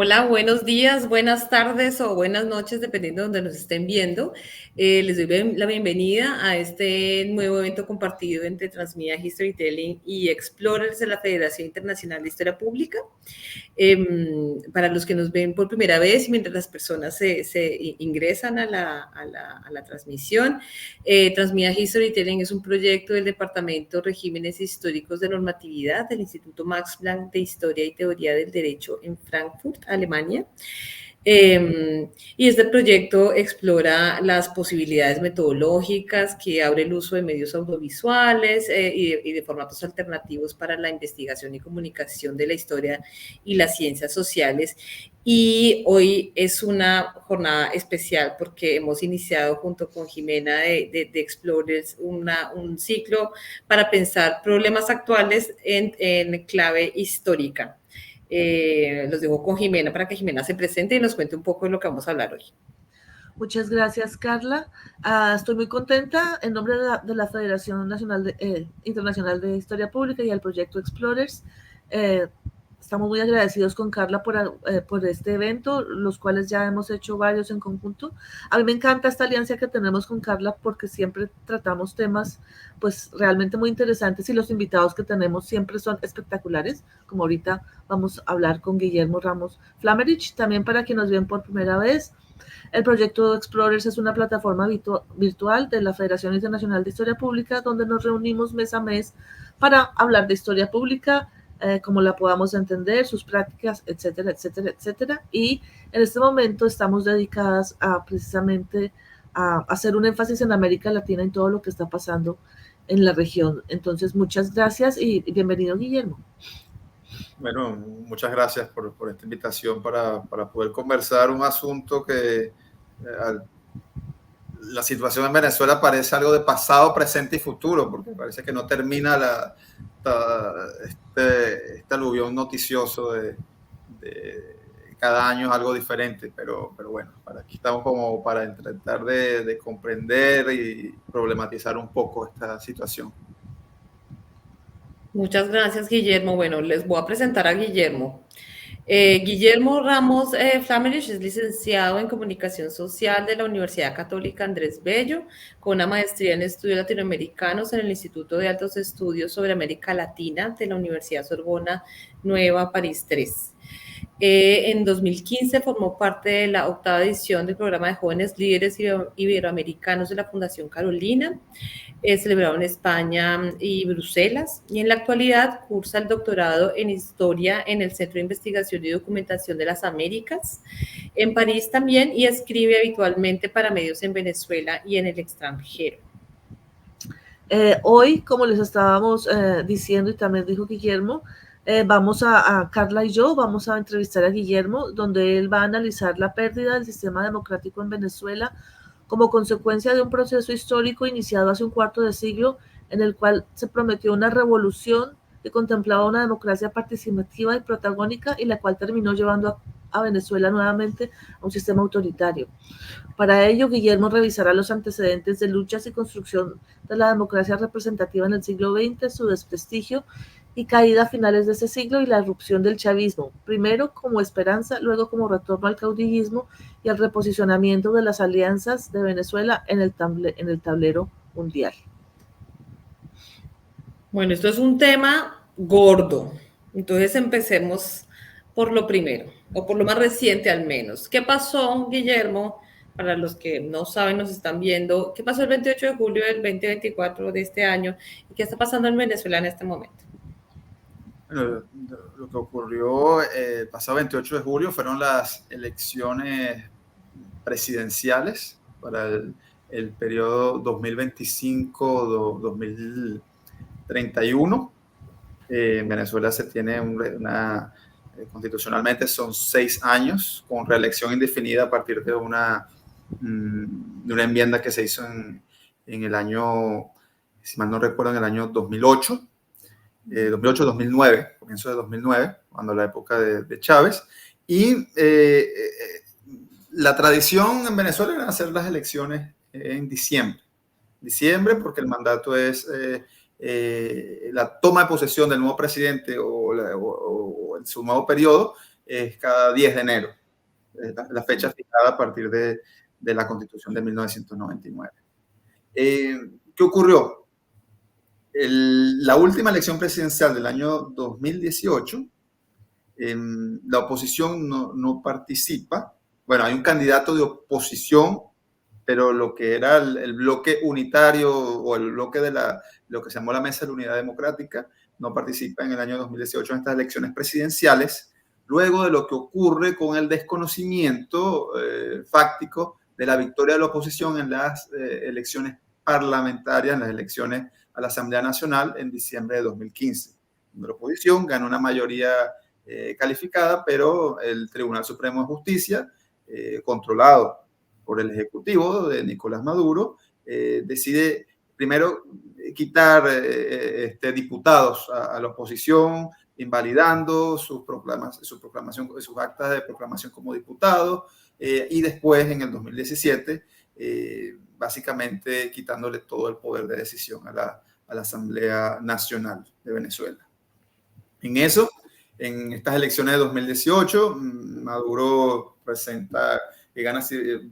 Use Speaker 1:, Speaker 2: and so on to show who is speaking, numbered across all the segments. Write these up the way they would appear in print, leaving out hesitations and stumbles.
Speaker 1: Hola, buenos días, buenas tardes o buenas noches, dependiendo de donde nos estén viendo. Les doy la bienvenida a este nuevo evento compartido entre Transmedia Historytelling y Explorers de la Federación Internacional de Historia Pública. Para los que nos ven por primera vez y mientras las personas se ingresan a la transmisión, Transmedia Historytelling es un proyecto del Departamento de Regímenes Históricos de Normatividad del Instituto Max Planck de Historia y Teoría del Derecho en Frankfurt, Alemania. Y este proyecto explora las posibilidades metodológicas que abre el uso de medios audiovisuales y de formatos alternativos para la investigación y comunicación de la historia y las ciencias sociales. Y hoy es una jornada especial porque hemos iniciado junto con Jimena de Explorers un ciclo para pensar problemas actuales en clave histórica. Los dejo con Jimena para que Jimena se presente y nos cuente un poco de lo que vamos a hablar hoy.
Speaker 2: Muchas gracias, Carla. Estoy muy contenta en nombre de la Federación Nacional Internacional de Historia Pública y el proyecto Explorers. Estamos muy agradecidos con Carla por este evento, los cuales ya hemos hecho varios en conjunto. A mí me encanta esta alianza que tenemos con Carla porque siempre tratamos temas pues realmente muy interesantes y los invitados que tenemos siempre son espectaculares, como ahorita vamos a hablar con Guillermo Ramos Flamerich. También para quienes nos ven por primera vez, el proyecto Explorers es una plataforma virtual de la Federación Internacional de Historia Pública donde nos reunimos mes a mes para hablar de historia pública, cómo la podamos entender, sus prácticas, etcétera, etcétera, etcétera. Y en este momento estamos dedicadas precisamente a hacer un énfasis en América Latina y todo lo que está pasando en la región. Entonces, muchas gracias y bienvenido, Guillermo.
Speaker 3: Bueno, muchas gracias por esta invitación para poder conversar un asunto que la situación en Venezuela parece algo de pasado, presente y futuro, porque parece que no termina este aluvión noticioso de cada año es algo diferente, pero bueno, aquí estamos como para tratar de comprender y problematizar un poco esta situación.
Speaker 1: Muchas gracias, Guillermo. Bueno, les voy a presentar a Guillermo. Guillermo Ramos Flamerich es licenciado en Comunicación Social de la Universidad Católica Andrés Bello, con una maestría en Estudios Latinoamericanos en el Instituto de Altos Estudios sobre América Latina de la Universidad Sorbona Nueva París III. En 2015 formó parte de la 8ª edición del programa de jóvenes líderes iberoamericanos de la Fundación Carolina, celebrado en España y Bruselas, y en la actualidad cursa el doctorado en Historia en el Centro de Investigación y Documentación de las Américas, en París también, y escribe habitualmente para medios en Venezuela y en el extranjero.
Speaker 2: Hoy, como les estábamos diciendo y también dijo Guillermo, Carla y yo vamos a entrevistar a Guillermo, donde él va a analizar la pérdida del sistema democrático en Venezuela como consecuencia de un proceso histórico iniciado hace un cuarto de siglo, en el cual se prometió una revolución que contemplaba una democracia participativa y protagónica y la cual terminó llevando a Venezuela nuevamente a un sistema autoritario. Para ello, Guillermo revisará los antecedentes de luchas y construcción de la democracia representativa en el siglo XX, su desprestigio y caída a finales de ese siglo y la irrupción del chavismo, primero como esperanza, luego como retorno al caudillismo y al reposicionamiento de las alianzas de Venezuela en el tablero mundial.
Speaker 1: Bueno, esto es un tema gordo, entonces empecemos por lo primero, o por lo más reciente al menos. ¿Qué pasó, Guillermo? Para los que no saben, nos están viendo, ¿qué pasó el 28 de julio del 2024 de este año? ¿Y qué está pasando en Venezuela en este momento?
Speaker 3: Bueno, lo que ocurrió el pasado 28 de julio fueron las elecciones presidenciales para el periodo 2025-2031. En Venezuela se tiene constitucionalmente son 6 años con reelección indefinida a partir de una enmienda que se hizo en el año, si mal no recuerdo, en el año 2008. 2008-2009, comienzo de 2009, cuando la época de Chávez, y la tradición en Venezuela era hacer las elecciones en diciembre, porque el mandato es la toma de posesión del nuevo presidente o su nuevo periodo es cada 10 de enero, la fecha fijada a partir de la Constitución de 1999. ¿Qué ocurrió? La última elección presidencial del año 2018, la oposición no participa. Bueno, hay un candidato de oposición, pero lo que era el bloque unitario o el bloque de lo que se llamó la Mesa de la Unidad Democrática no participa en el año 2018 en estas elecciones presidenciales, luego de lo que ocurre con el desconocimiento fáctico de la victoria de la oposición en las elecciones parlamentarias, en las elecciones a la Asamblea Nacional en diciembre de 2015. La oposición ganó una mayoría calificada, pero el Tribunal Supremo de Justicia, controlado por el Ejecutivo de Nicolás Maduro, decide primero quitar diputados a la oposición, invalidando sus actas de proclamación como diputados, y después, en el 2017, básicamente quitándole todo el poder de decisión a la Asamblea Nacional de Venezuela. En estas elecciones de 2018, Maduro presenta que gana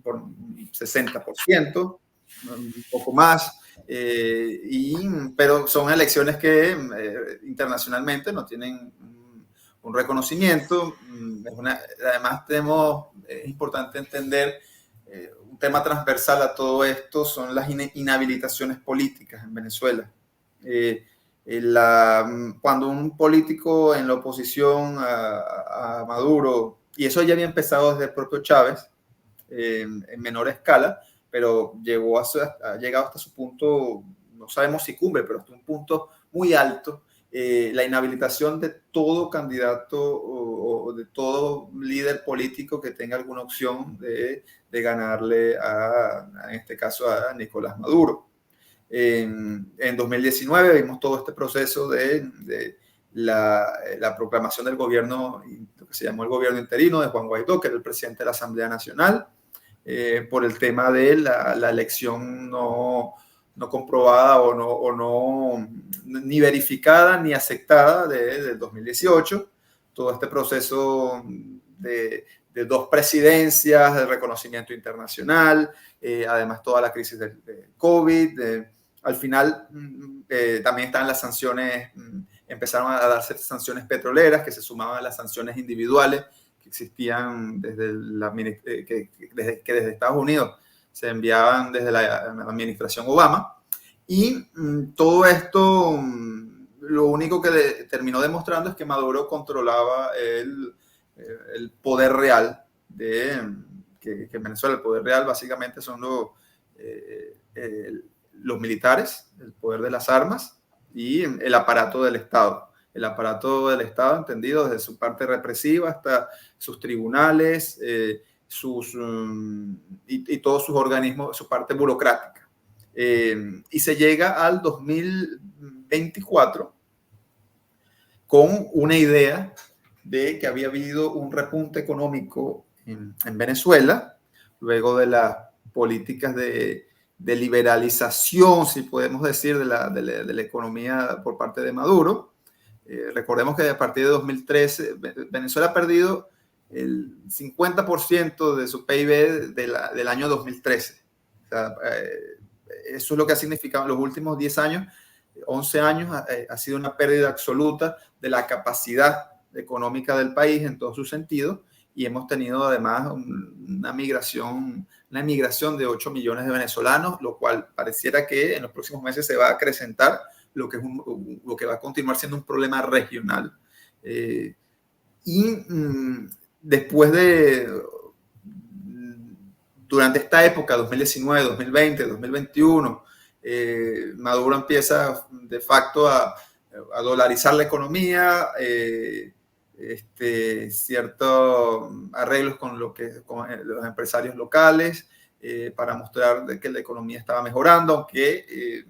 Speaker 3: por 60%, un poco más, pero son elecciones que internacionalmente no tienen un reconocimiento. Además, es importante entender un tema transversal a todo esto son las inhabilitaciones políticas en Venezuela. Cuando un político en la oposición a Maduro, y eso ya había empezado desde el propio Chávez, en menor escala, pero ha llegado hasta su punto, no sabemos si cumbre, pero hasta un punto muy alto, la inhabilitación de todo candidato o de todo líder político que tenga alguna opción de ganarle en este caso a Nicolás Maduro. En 2019 vimos todo este proceso de la proclamación del gobierno, lo que se llamó el gobierno interino de Juan Guaidó, que era el presidente de la Asamblea Nacional, por el tema de la elección no comprobada o no ni verificada ni aceptada del 2018. Todo este proceso de 2 presidencias, de reconocimiento internacional, además toda la crisis de COVID. Al final también están las sanciones, empezaron a darse sanciones petroleras que se sumaban a las sanciones individuales que existían desde Estados Unidos, se enviaban desde la administración Obama. Y todo esto, lo único que terminó demostrando es que Maduro controlaba el poder real que en Venezuela el poder real básicamente son los militares, el poder de las armas y el aparato del Estado. El aparato del Estado entendido desde su parte represiva hasta sus tribunales, y todos sus organismos, su parte burocrática. Y se llega al 2024 con una idea de que había habido un repunte económico en Venezuela, luego de las políticas de liberalización, si podemos decir, de la economía por parte de Maduro. Recordemos que a partir de 2013, Venezuela ha perdido el 50% de su PIB del año 2013. O sea, eso es lo que ha significado en los últimos 10 años, 11 años, ha sido una pérdida absoluta de la capacidad económica del país en todos sus sentidos, y hemos tenido además una migración de 8 millones de venezolanos, lo cual pareciera que en los próximos meses se va a acrecentar, lo que va a continuar siendo un problema regional. Después durante esta época, 2019, 2020, 2021, Maduro empieza de facto a dolarizar la economía, ciertos arreglos con los empresarios locales, para mostrar que la economía estaba mejorando, aunque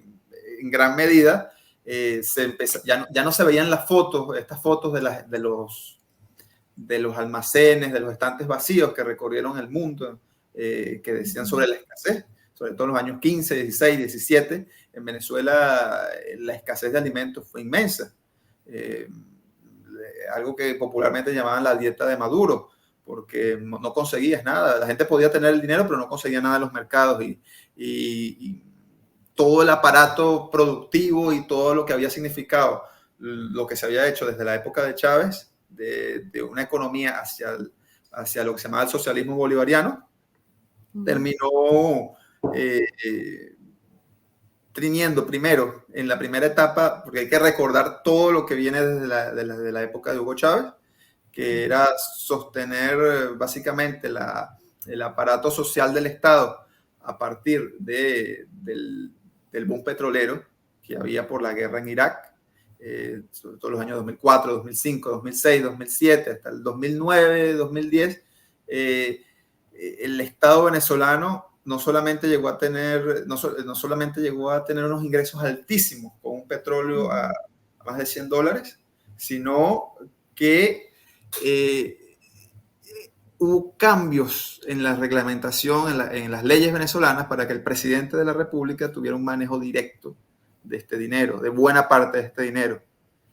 Speaker 3: en gran medida ya no se veían estas fotos de los almacenes, de los estantes vacíos que recorrieron el mundo, que decían sobre la escasez, sobre todo en los años 15, 16, 17. En Venezuela la escasez de alimentos fue inmensa. algo que popularmente llamaban la dieta de Maduro, porque no conseguías nada. La gente podía tener el dinero, pero no conseguía nada en los mercados, y todo el aparato productivo y todo lo que había significado, lo que se había hecho desde la época de Chávez, de una economía hacia lo que se llamaba el socialismo bolivariano, terminó triñendo primero, en la primera etapa, porque hay que recordar todo lo que viene desde la época de Hugo Chávez, que era sostener básicamente el aparato social del Estado a partir del boom petrolero que había por la guerra en Irak, sobre todo los años 2004, 2005, 2006, 2007, hasta el 2009, 2010, el Estado venezolano no solamente llegó a tener unos ingresos altísimos con un petróleo a más de $100, sino que hubo cambios en la reglamentación, en las leyes venezolanas, para que el presidente de la República tuviera un manejo directo de este dinero, de buena parte de este dinero.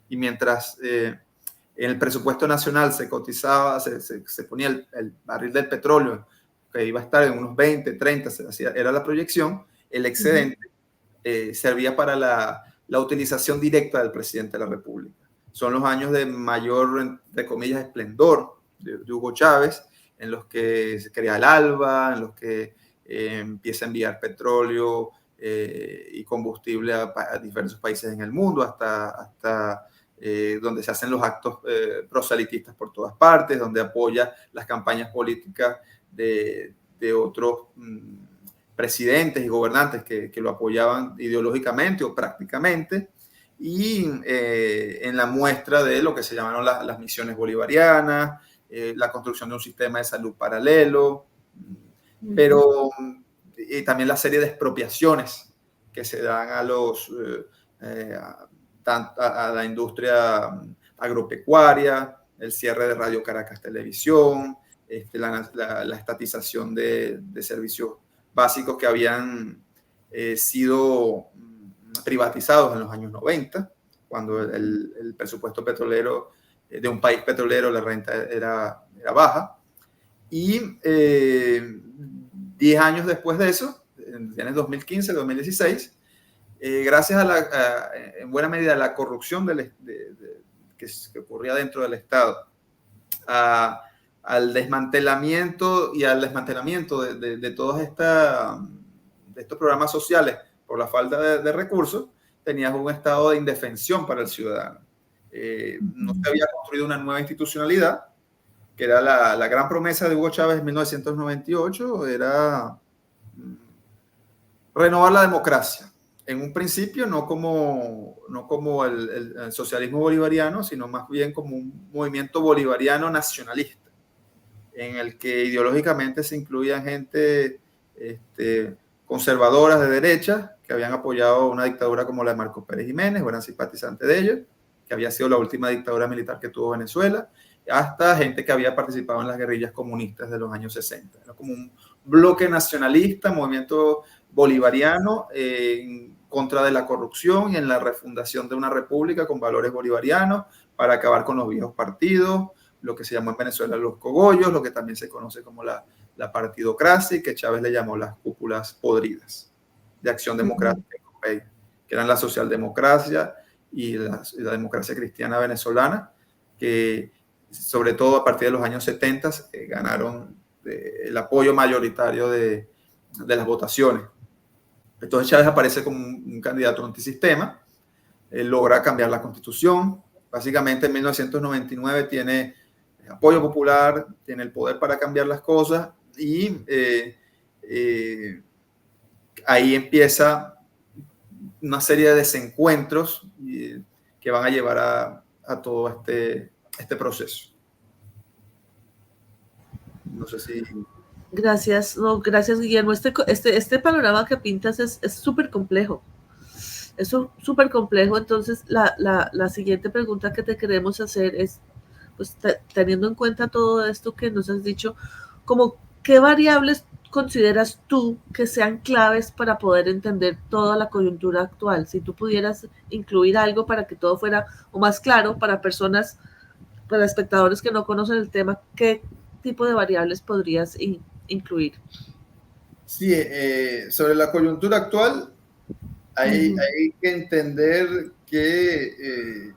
Speaker 3: Y mientras en el presupuesto nacional se cotizaba, se ponía el barril del petróleo, que iba a estar en unos 20, 30, era la proyección, el excedente servía para la utilización directa del presidente de la República. Son los años de mayor, entre comillas, esplendor de Hugo Chávez, en los que se crea el ALBA, en los que empieza a enviar petróleo y combustible a diversos países en el mundo, hasta donde se hacen los actos proselitistas por todas partes, donde apoya las campañas políticas de otros presidentes y gobernantes que lo apoyaban ideológicamente o prácticamente, y en la muestra de lo que se llamaron las misiones bolivarianas, la construcción de un sistema de salud paralelo, pero también la serie de expropiaciones que se dan a la industria agropecuaria, el cierre de Radio Caracas Televisión, la estatización de servicios básicos que habían sido privatizados en los años 90, cuando el presupuesto petrolero de un país petrolero, la renta era baja. Y 10 años después de eso, en 2015, 2016, gracias en buena medida a la corrupción que ocurría dentro del Estado, al desmantelamiento de todos estos programas sociales por la falta de recursos, tenías un estado de indefensión para el ciudadano. No se había construido una nueva institucionalidad, que era la gran promesa de Hugo Chávez en 1998, era renovar la democracia. En un principio no como el socialismo bolivariano, sino más bien como un movimiento bolivariano nacionalista, en el que ideológicamente se incluían gente conservadoras de derecha, que habían apoyado una dictadura como la de Marcos Pérez Jiménez, o eran simpatizantes de ellos, que había sido la última dictadura militar que tuvo Venezuela, hasta gente que había participado en las guerrillas comunistas de los años 60. Era como un bloque nacionalista, movimiento bolivariano en contra de la corrupción y en la refundación de una república con valores bolivarianos para acabar con los viejos partidos, lo que se llamó en Venezuela los cogollos, lo que también se conoce como la partidocracia, y que Chávez le llamó las cúpulas podridas de Acción Democrática, que eran la socialdemocracia y la democracia cristiana venezolana, que sobre todo a partir de los años 70 ganaron el apoyo mayoritario de las votaciones. Entonces Chávez aparece como un candidato antisistema, logra cambiar la constitución, básicamente en 1999 tiene apoyo popular, tiene el poder para cambiar las cosas, y ahí empieza una serie de desencuentros que van a llevar a todo este proceso. No sé si...
Speaker 2: Gracias, no, gracias Guillermo. Este panorama que pintas es súper complejo. Es súper complejo. Entonces, la siguiente pregunta que te queremos hacer es, pues, teniendo en cuenta todo esto que nos has dicho, como ¿qué variables consideras tú que sean claves para poder entender toda la coyuntura actual? Si tú pudieras incluir algo para que todo fuera o más claro para personas para espectadores que no conocen el tema, ¿qué tipo de variables podrías incluir?
Speaker 3: Sí, sobre la coyuntura actual, hay que entender que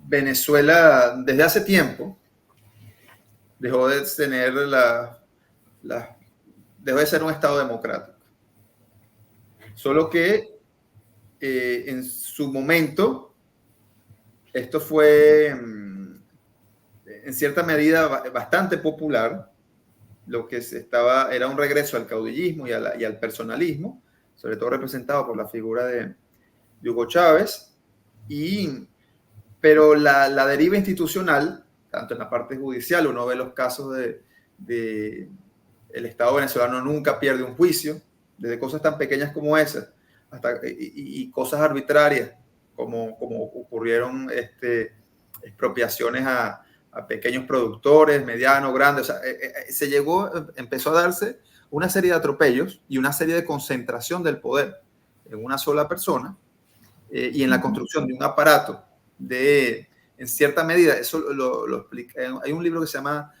Speaker 3: Venezuela desde hace tiempo dejó de tener dejó de ser un Estado democrático. Solo que en su momento esto fue en cierta medida bastante popular. Lo que era un regreso al caudillismo y al personalismo, sobre todo representado por la figura de Hugo Chávez, pero la deriva institucional, tanto en la parte judicial, uno ve los casos de el Estado venezolano nunca pierde un juicio, desde cosas tan pequeñas como esas, hasta y cosas arbitrarias, como ocurrieron expropiaciones a pequeños productores, medianos, grandes. O sea, empezó a darse una serie de atropellos y una serie de concentración del poder en una sola persona y en la construcción de un aparato en cierta medida, eso lo explica. Hay un libro que se llama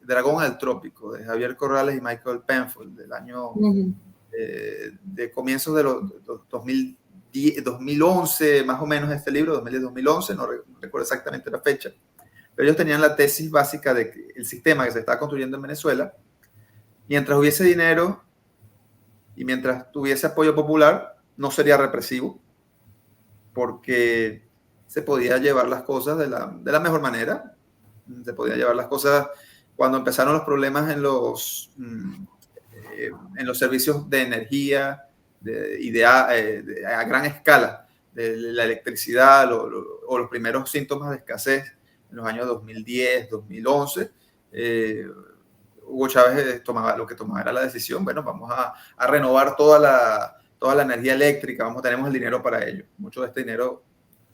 Speaker 3: Dragón al Trópico, de Javier Corrales y Michael Penfold, del año de comienzos de los 2011, más o menos este libro, 2010-2011, no recuerdo exactamente la fecha, pero ellos tenían la tesis básica de que el sistema que se estaba construyendo en Venezuela, mientras hubiese dinero y mientras tuviese apoyo popular, no sería represivo, porque se podía llevar las cosas de la mejor manera. Se podía llevar las cosas cuando empezaron los problemas en los servicios de energía a gran escala, de la electricidad o los primeros síntomas de escasez en los años 2010, 2011. Hugo Chávez lo que tomaba era la decisión, bueno, vamos a renovar toda la energía eléctrica, tenemos el dinero para ello. Mucho de este dinero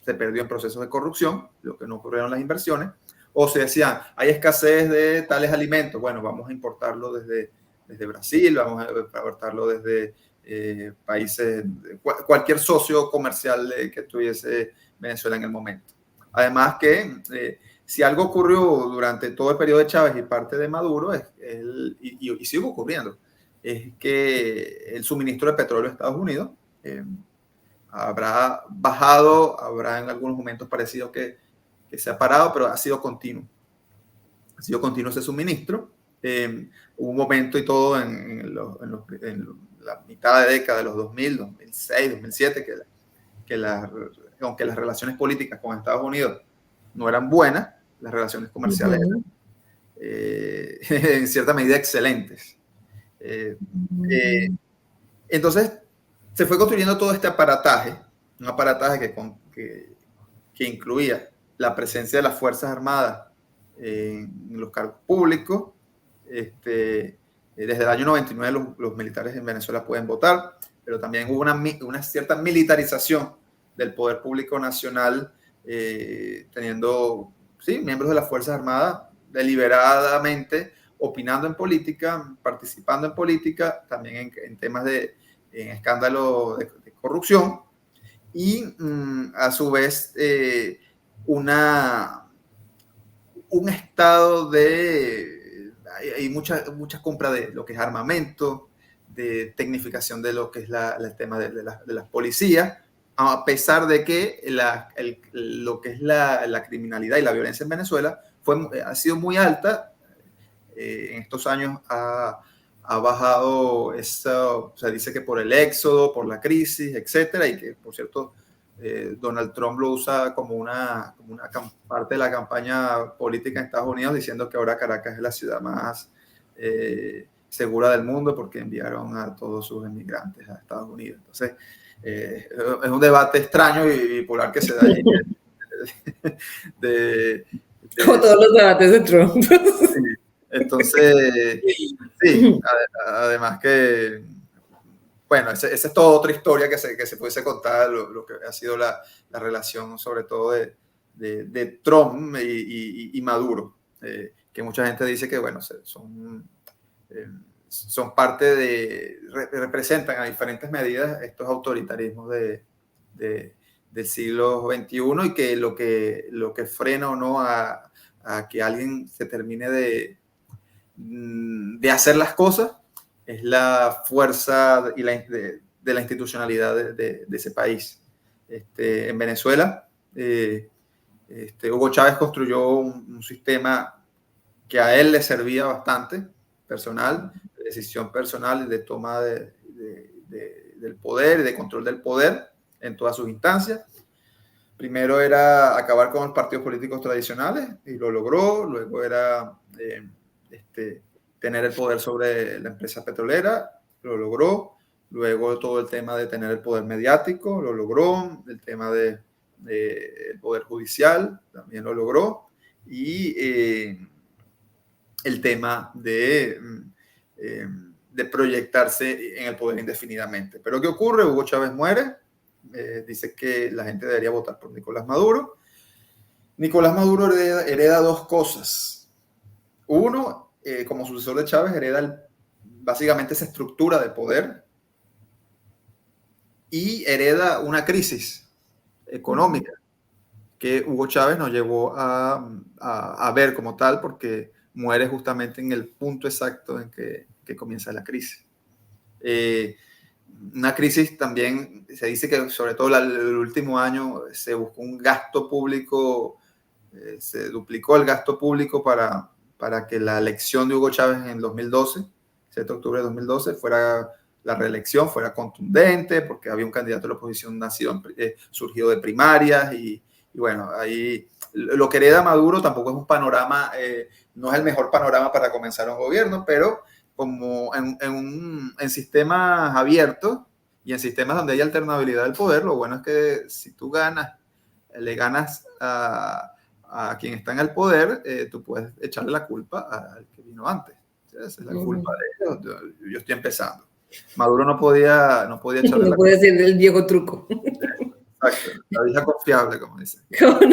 Speaker 3: se perdió en procesos de corrupción, lo que no ocurrieron las inversiones, o se decían, hay escasez de tales alimentos, bueno, vamos a importarlo desde Brasil, vamos a importarlo desde países, cualquier socio comercial que tuviese Venezuela en el momento. Además que si algo ocurrió durante todo el periodo de Chávez y parte de Maduro, y sigue ocurriendo, es que el suministro de petróleo a Estados Unidos habrá bajado, habrá en algunos momentos parecido que se ha parado, pero ha sido continuo. Ha sido continuo ese suministro. Hubo un momento y todo en la mitad de década de los 2000, 2006, 2007, aunque las relaciones políticas con Estados Unidos no eran buenas, las relaciones comerciales eran, en cierta medida excelentes. Entonces, se fue construyendo todo este aparataje, un aparataje que incluía la presencia de las Fuerzas Armadas en los cargos públicos. Desde el año 99 los militares en Venezuela pueden votar, pero también hubo una cierta militarización del poder público nacional, teniendo miembros de las Fuerzas Armadas deliberadamente opinando en política, participando en política, también en temas en escándalos de corrupción, y a su vez un estado hay mucha compra de lo que es armamento, de tecnificación de lo que es el tema de las policías, a pesar de que lo que es la criminalidad y la violencia en Venezuela ha sido muy alta. En estos años ha bajado se dice que por el éxodo, por la crisis, etcétera, y que, por cierto, Donald Trump lo usa como una parte de la campaña política en Estados Unidos, diciendo que ahora Caracas es la ciudad más segura del mundo porque enviaron a todos sus inmigrantes a Estados Unidos. Entonces, es un debate extraño y bipolar que se da ahí.
Speaker 1: Como todos los debates de Trump.
Speaker 3: Sí. Entonces, sí, además que, bueno, esa es toda otra historia que se pudiese contar, lo que ha sido la relación sobre todo de Trump y Maduro, que mucha gente dice que, bueno, son parte representan a diferentes medidas estos autoritarismos de del siglo XXI, y que lo que frena o no a que alguien se termine de hacer las cosas es la fuerza y de la institucionalidad de ese país. En Venezuela, Hugo Chávez construyó un sistema que a él le servía bastante, personal, de decisión personal y de toma del poder y de control del poder en todas sus instancias. Primero era acabar con los partidos políticos tradicionales, y lo logró. Luego era tener el poder sobre la empresa petrolera, lo logró. Luego todo el tema de tener el poder mediático, lo logró. El tema del poder judicial también lo logró. Y el tema de proyectarse en el poder indefinidamente. Pero ¿qué ocurre? Hugo Chávez muere. Dice que la gente debería votar por Nicolás Maduro. Nicolás Maduro hereda dos cosas. Uno, como sucesor de Chávez, hereda básicamente esa estructura de poder, y hereda una crisis económica que Hugo Chávez no llegó a ver como tal, porque muere justamente en el punto exacto en que comienza la crisis. Una crisis también, se dice que sobre todo el último año se buscó un gasto público, se duplicó el gasto público para que la elección de Hugo Chávez en 2012, 7 de octubre de 2012, fuera la reelección, fuera contundente, porque había un candidato de la oposición surgido de primarias, y bueno, ahí lo que hereda Maduro tampoco es un panorama, no es el mejor panorama para comenzar un gobierno, pero como en sistemas abiertos y en sistemas donde hay alternabilidad del poder, lo bueno es que si tú le ganas a quien está en el poder, tú puedes echarle la culpa al que vino antes. Esa es la culpa de ellos. Yo estoy empezando. Maduro no podía echarle la culpa.
Speaker 1: No puede decir el viejo truco.
Speaker 3: Exacto, la vieja confiable, como dicen.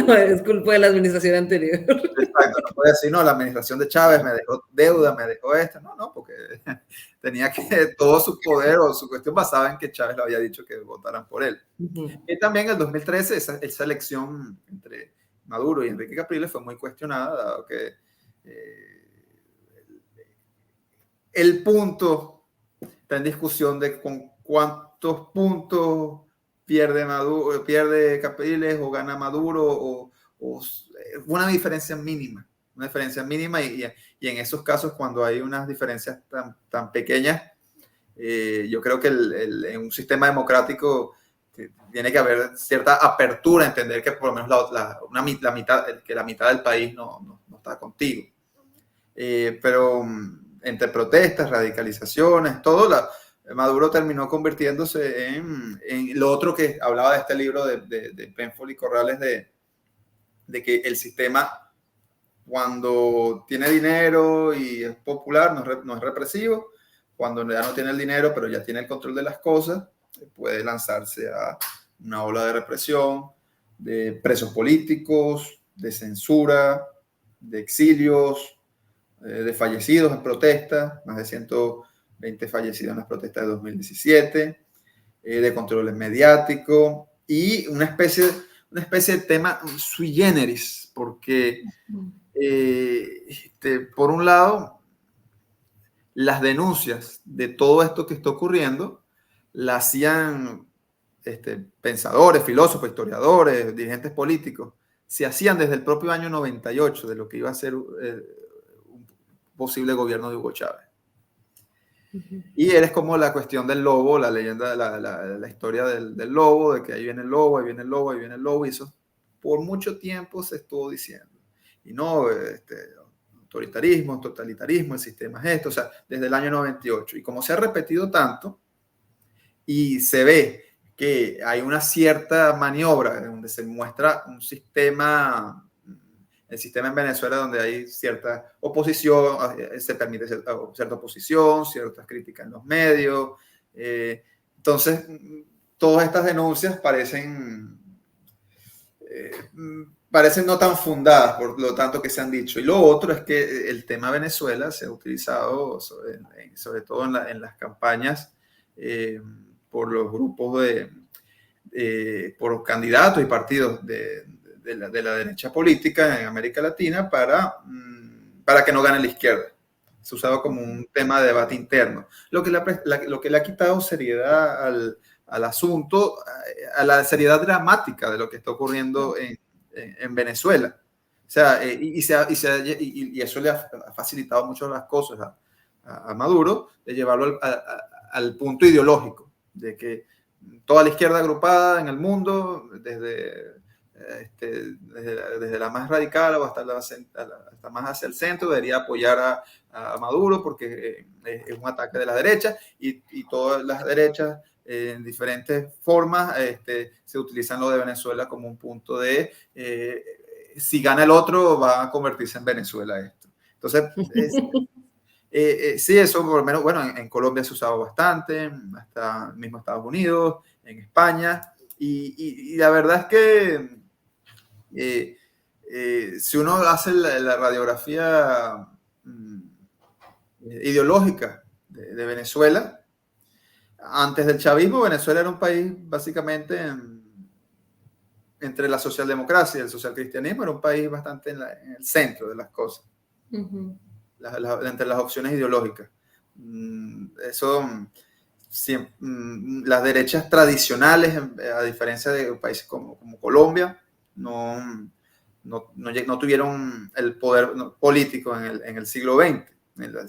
Speaker 1: No, es culpa de la administración anterior.
Speaker 3: Exacto, no puede decir, no, la administración de Chávez me dejó deuda, me dejó esto. No, porque tenía que todo su poder o su cuestión basada en que Chávez le había dicho que votaran por él. Y también en el 2013 esa elección entre Maduro y Enrique Capriles fue muy cuestionada, dado que el punto está en discusión de con cuántos puntos pierde Capriles o gana Maduro, o una diferencia mínima, y en esos casos, cuando hay unas diferencias tan pequeñas, yo creo que en un sistema democrático tiene que haber cierta apertura a entender que por lo menos la mitad del país no está contigo. Pero entre protestas, radicalizaciones, todo, Maduro terminó convirtiéndose en lo otro que hablaba de este libro de Penfold y Corrales, de que el sistema, cuando tiene dinero y es popular, no es represivo. Cuando ya no tiene el dinero, pero ya tiene el control de las cosas, puede lanzarse a una ola de represión, de presos políticos, de censura, de exilios, de fallecidos en protestas, más de 120 fallecidos en las protestas de 2017, de controles mediáticos, y una especie de tema sui generis, porque por un lado, las denuncias de todo esto que está ocurriendo la hacían pensadores, filósofos, historiadores, dirigentes políticos. Se hacían desde el propio año 98 de lo que iba a ser un posible gobierno de Hugo Chávez. Y eres como la cuestión del lobo, la leyenda, la historia del lobo, de que ahí viene el lobo, ahí viene el lobo, ahí viene el lobo, y eso por mucho tiempo se estuvo diciendo. Y no, autoritarismo, totalitarismo, el sistema es esto, o sea, desde el año 98. Y como se ha repetido tanto y se ve que hay una cierta maniobra donde se muestra un sistema, el sistema en Venezuela, donde hay cierta oposición, se permite cierta oposición, ciertas críticas en los medios. Entonces, todas estas denuncias parecen no tan fundadas por lo tanto que se han dicho. Y lo otro es que el tema Venezuela se ha utilizado sobre todo en las campañas por los grupos por candidatos y partidos de la derecha política en América Latina para que no gane la izquierda. Se usaba como un tema de debate interno, lo que le ha quitado seriedad al asunto, a la seriedad dramática de lo que está ocurriendo en Venezuela. O sea, y eso le ha facilitado mucho las cosas a Maduro, de llevarlo al punto ideológico, de que toda la izquierda agrupada en el mundo, desde la más radical o hasta más hacia el centro, debería apoyar a Maduro porque es un ataque de la derecha, y todas las derechas en diferentes formas se utilizan lo de Venezuela como un punto de si gana el otro va a convertirse en Venezuela esto. Entonces sí, eso por lo menos, bueno, en Colombia se usaba bastante, hasta mismo Estados Unidos, en España, y la verdad es que si uno hace la radiografía ideológica de Venezuela, antes del chavismo, Venezuela era un país básicamente entre la socialdemocracia y el socialcristianismo, era un país bastante en el centro de las cosas, entre las opciones ideológicas. Eso, las derechas tradicionales, a diferencia de países como Colombia, no tuvieron el poder político en el siglo XX,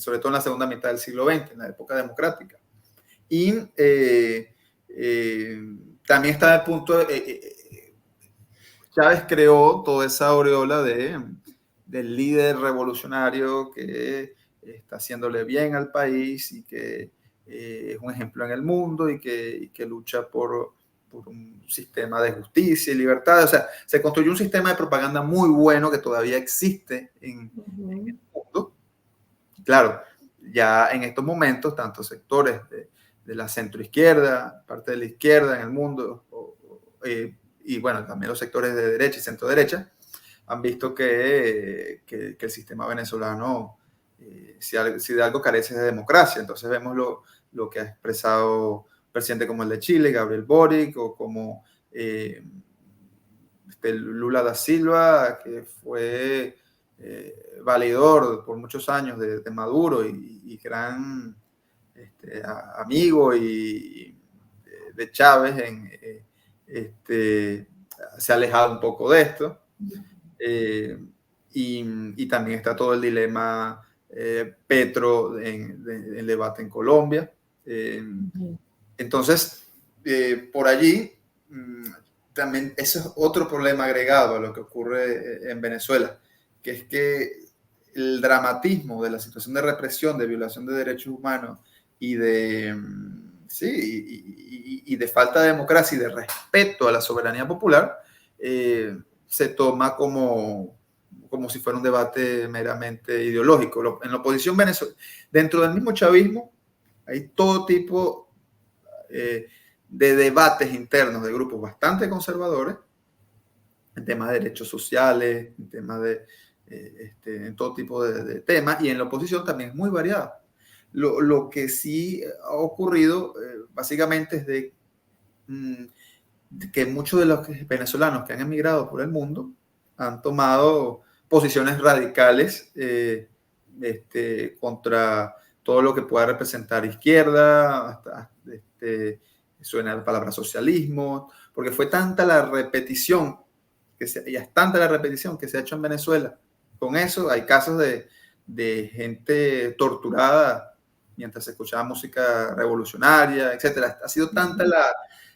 Speaker 3: sobre todo en la segunda mitad del siglo XX, en la época democrática. Y también está el punto Chávez creó toda esa aureola del líder revolucionario que está haciéndole bien al país y que es un ejemplo en el mundo y que lucha por un sistema de justicia y libertad. O sea, se construyó un sistema de propaganda muy bueno que todavía existe en el mundo. Claro, ya en estos momentos, tantos sectores de la centroizquierda, parte de la izquierda en el mundo, y bueno, también los sectores de derecha y centro derecha, han visto que el sistema venezolano, si de algo carece, de democracia. Entonces vemos lo que ha expresado presidente como el de Chile, Gabriel Boric, o como Lula da Silva, que fue validor por muchos años de Maduro y gran amigo de Chávez, se ha alejado un poco de esto. Y también está todo el dilema Petro en el debate en Colombia. Entonces, por allí, también eso es otro problema agregado a lo que ocurre en Venezuela, que es que el dramatismo de la situación de represión, de violación de derechos humanos y de falta de democracia y de respeto a la soberanía popular, se toma como si fuera un debate meramente ideológico. En la oposición venezolana, dentro del mismo chavismo, hay todo tipo de debates internos de grupos bastante conservadores, en temas de derechos sociales, en temas en todo tipo de temas, y en la oposición también es muy variada. Lo que sí ha ocurrido básicamente es de que muchos de los venezolanos que han emigrado por el mundo han tomado posiciones radicales contra todo lo que pueda representar izquierda, hasta suena la palabra socialismo, porque fue tanta la repetición, que se ha hecho en Venezuela. Con eso hay casos de gente torturada mientras se escuchaba música revolucionaria, etc. Ha sido tanta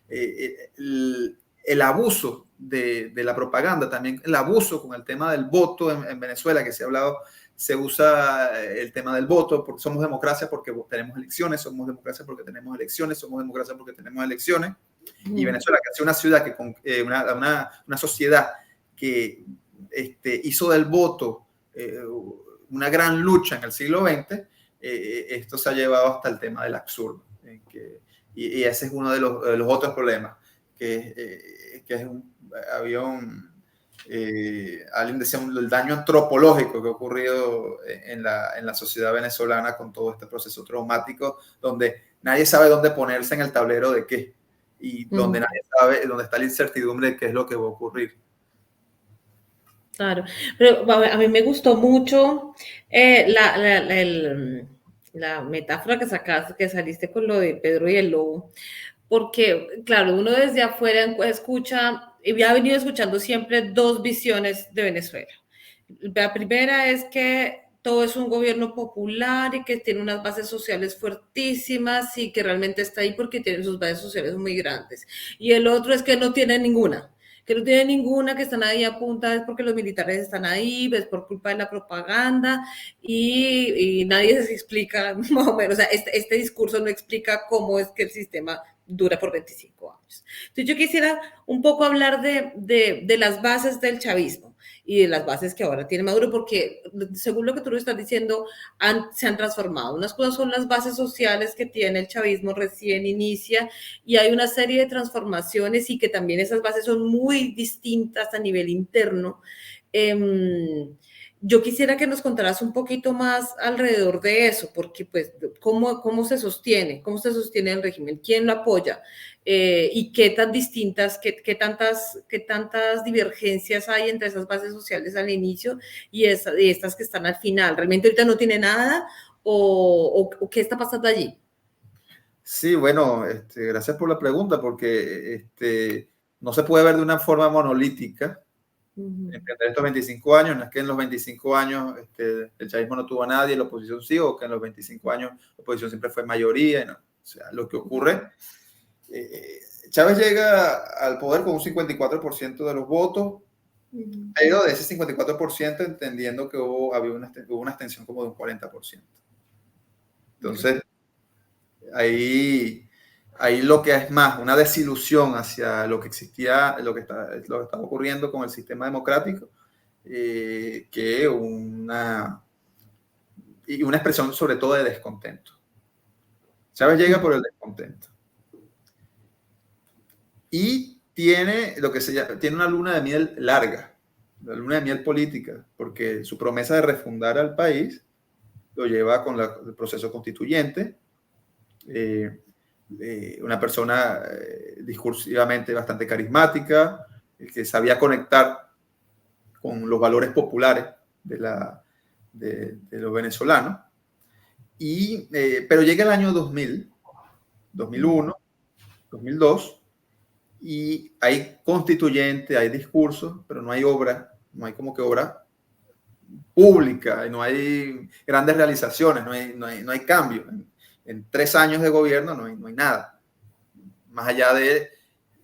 Speaker 3: el abuso de la propaganda, también el abuso con el tema del voto en Venezuela, que se usa el tema del voto, porque somos democracia porque tenemos elecciones, somos democracia porque tenemos elecciones, somos democracia porque tenemos elecciones. Y Venezuela, que ha sido una ciudad, una sociedad que hizo del voto una gran lucha en el siglo XX, esto se ha llevado hasta el tema del absurdo. Y ese es uno de los otros problemas, que alguien decía el daño antropológico que ha ocurrido en la sociedad venezolana con todo este proceso traumático, donde nadie sabe dónde ponerse en el tablero de qué. y donde nadie sabe, donde está la incertidumbre de qué es lo que va a ocurrir.
Speaker 1: Claro, pero a mí me gustó mucho la metáfora que sacaste, que saliste con lo de Pedro y el lobo, porque, claro, uno desde afuera escucha, y ha venido escuchando siempre dos visiones de Venezuela. La primera es que todo es un gobierno popular y que tiene unas bases sociales fuertísimas y que realmente está ahí porque tiene sus bases sociales muy grandes. Y el otro es que no tiene ninguna, que no tiene ninguna, que están ahí a punta, es porque los militares están ahí, es por culpa de la propaganda y nadie se explica, más o menos, o sea, este discurso no explica cómo es que el sistema dura por 25 años. Entonces yo quisiera un poco hablar de las bases del chavismo y de las bases que ahora tiene Maduro, porque según lo que tú lo estás diciendo, se han transformado. Unas cosas son las bases sociales que tiene el chavismo recién inicia y hay una serie de transformaciones y que también esas bases son muy distintas a nivel interno. Yo quisiera que nos contaras un poquito más alrededor de eso, porque pues, ¿cómo se sostiene? ¿Cómo se sostiene el régimen? ¿Quién lo apoya? Y qué tan distintas, qué tantas divergencias hay entre esas bases sociales al inicio y estas que están al final. ¿Realmente ahorita no tiene nada o qué está pasando allí?
Speaker 3: Sí, bueno, gracias por la pregunta, porque no se puede ver de una forma monolítica. Entender estos 25 años, no es que en los 25 años el chavismo no tuvo a nadie, la oposición sí, o que en los 25 años la oposición siempre fue mayoría. No. O sea, lo que ocurre, Chávez llega al poder con un 54% de los votos, pero de ese 54% entendiendo que hubo una extensión como de un 40%. Entonces, ahí lo que es más una desilusión hacia lo que existía, lo que estaba ocurriendo con el sistema democrático, que una expresión sobre todo de descontento. Chávez llega por el descontento. Y tiene tiene una luna de miel larga, la luna de miel política, porque su promesa de refundar al país lo lleva con el proceso constituyente. Una persona discursivamente bastante carismática, que sabía conectar con los valores populares de los venezolanos. Pero llega el año 2000, 2001, 2002, y hay constituyente, hay discursos, pero no hay obra, no hay como que obra pública, y no hay grandes realizaciones, no hay cambio. En 3 años de gobierno no hay nada, más allá de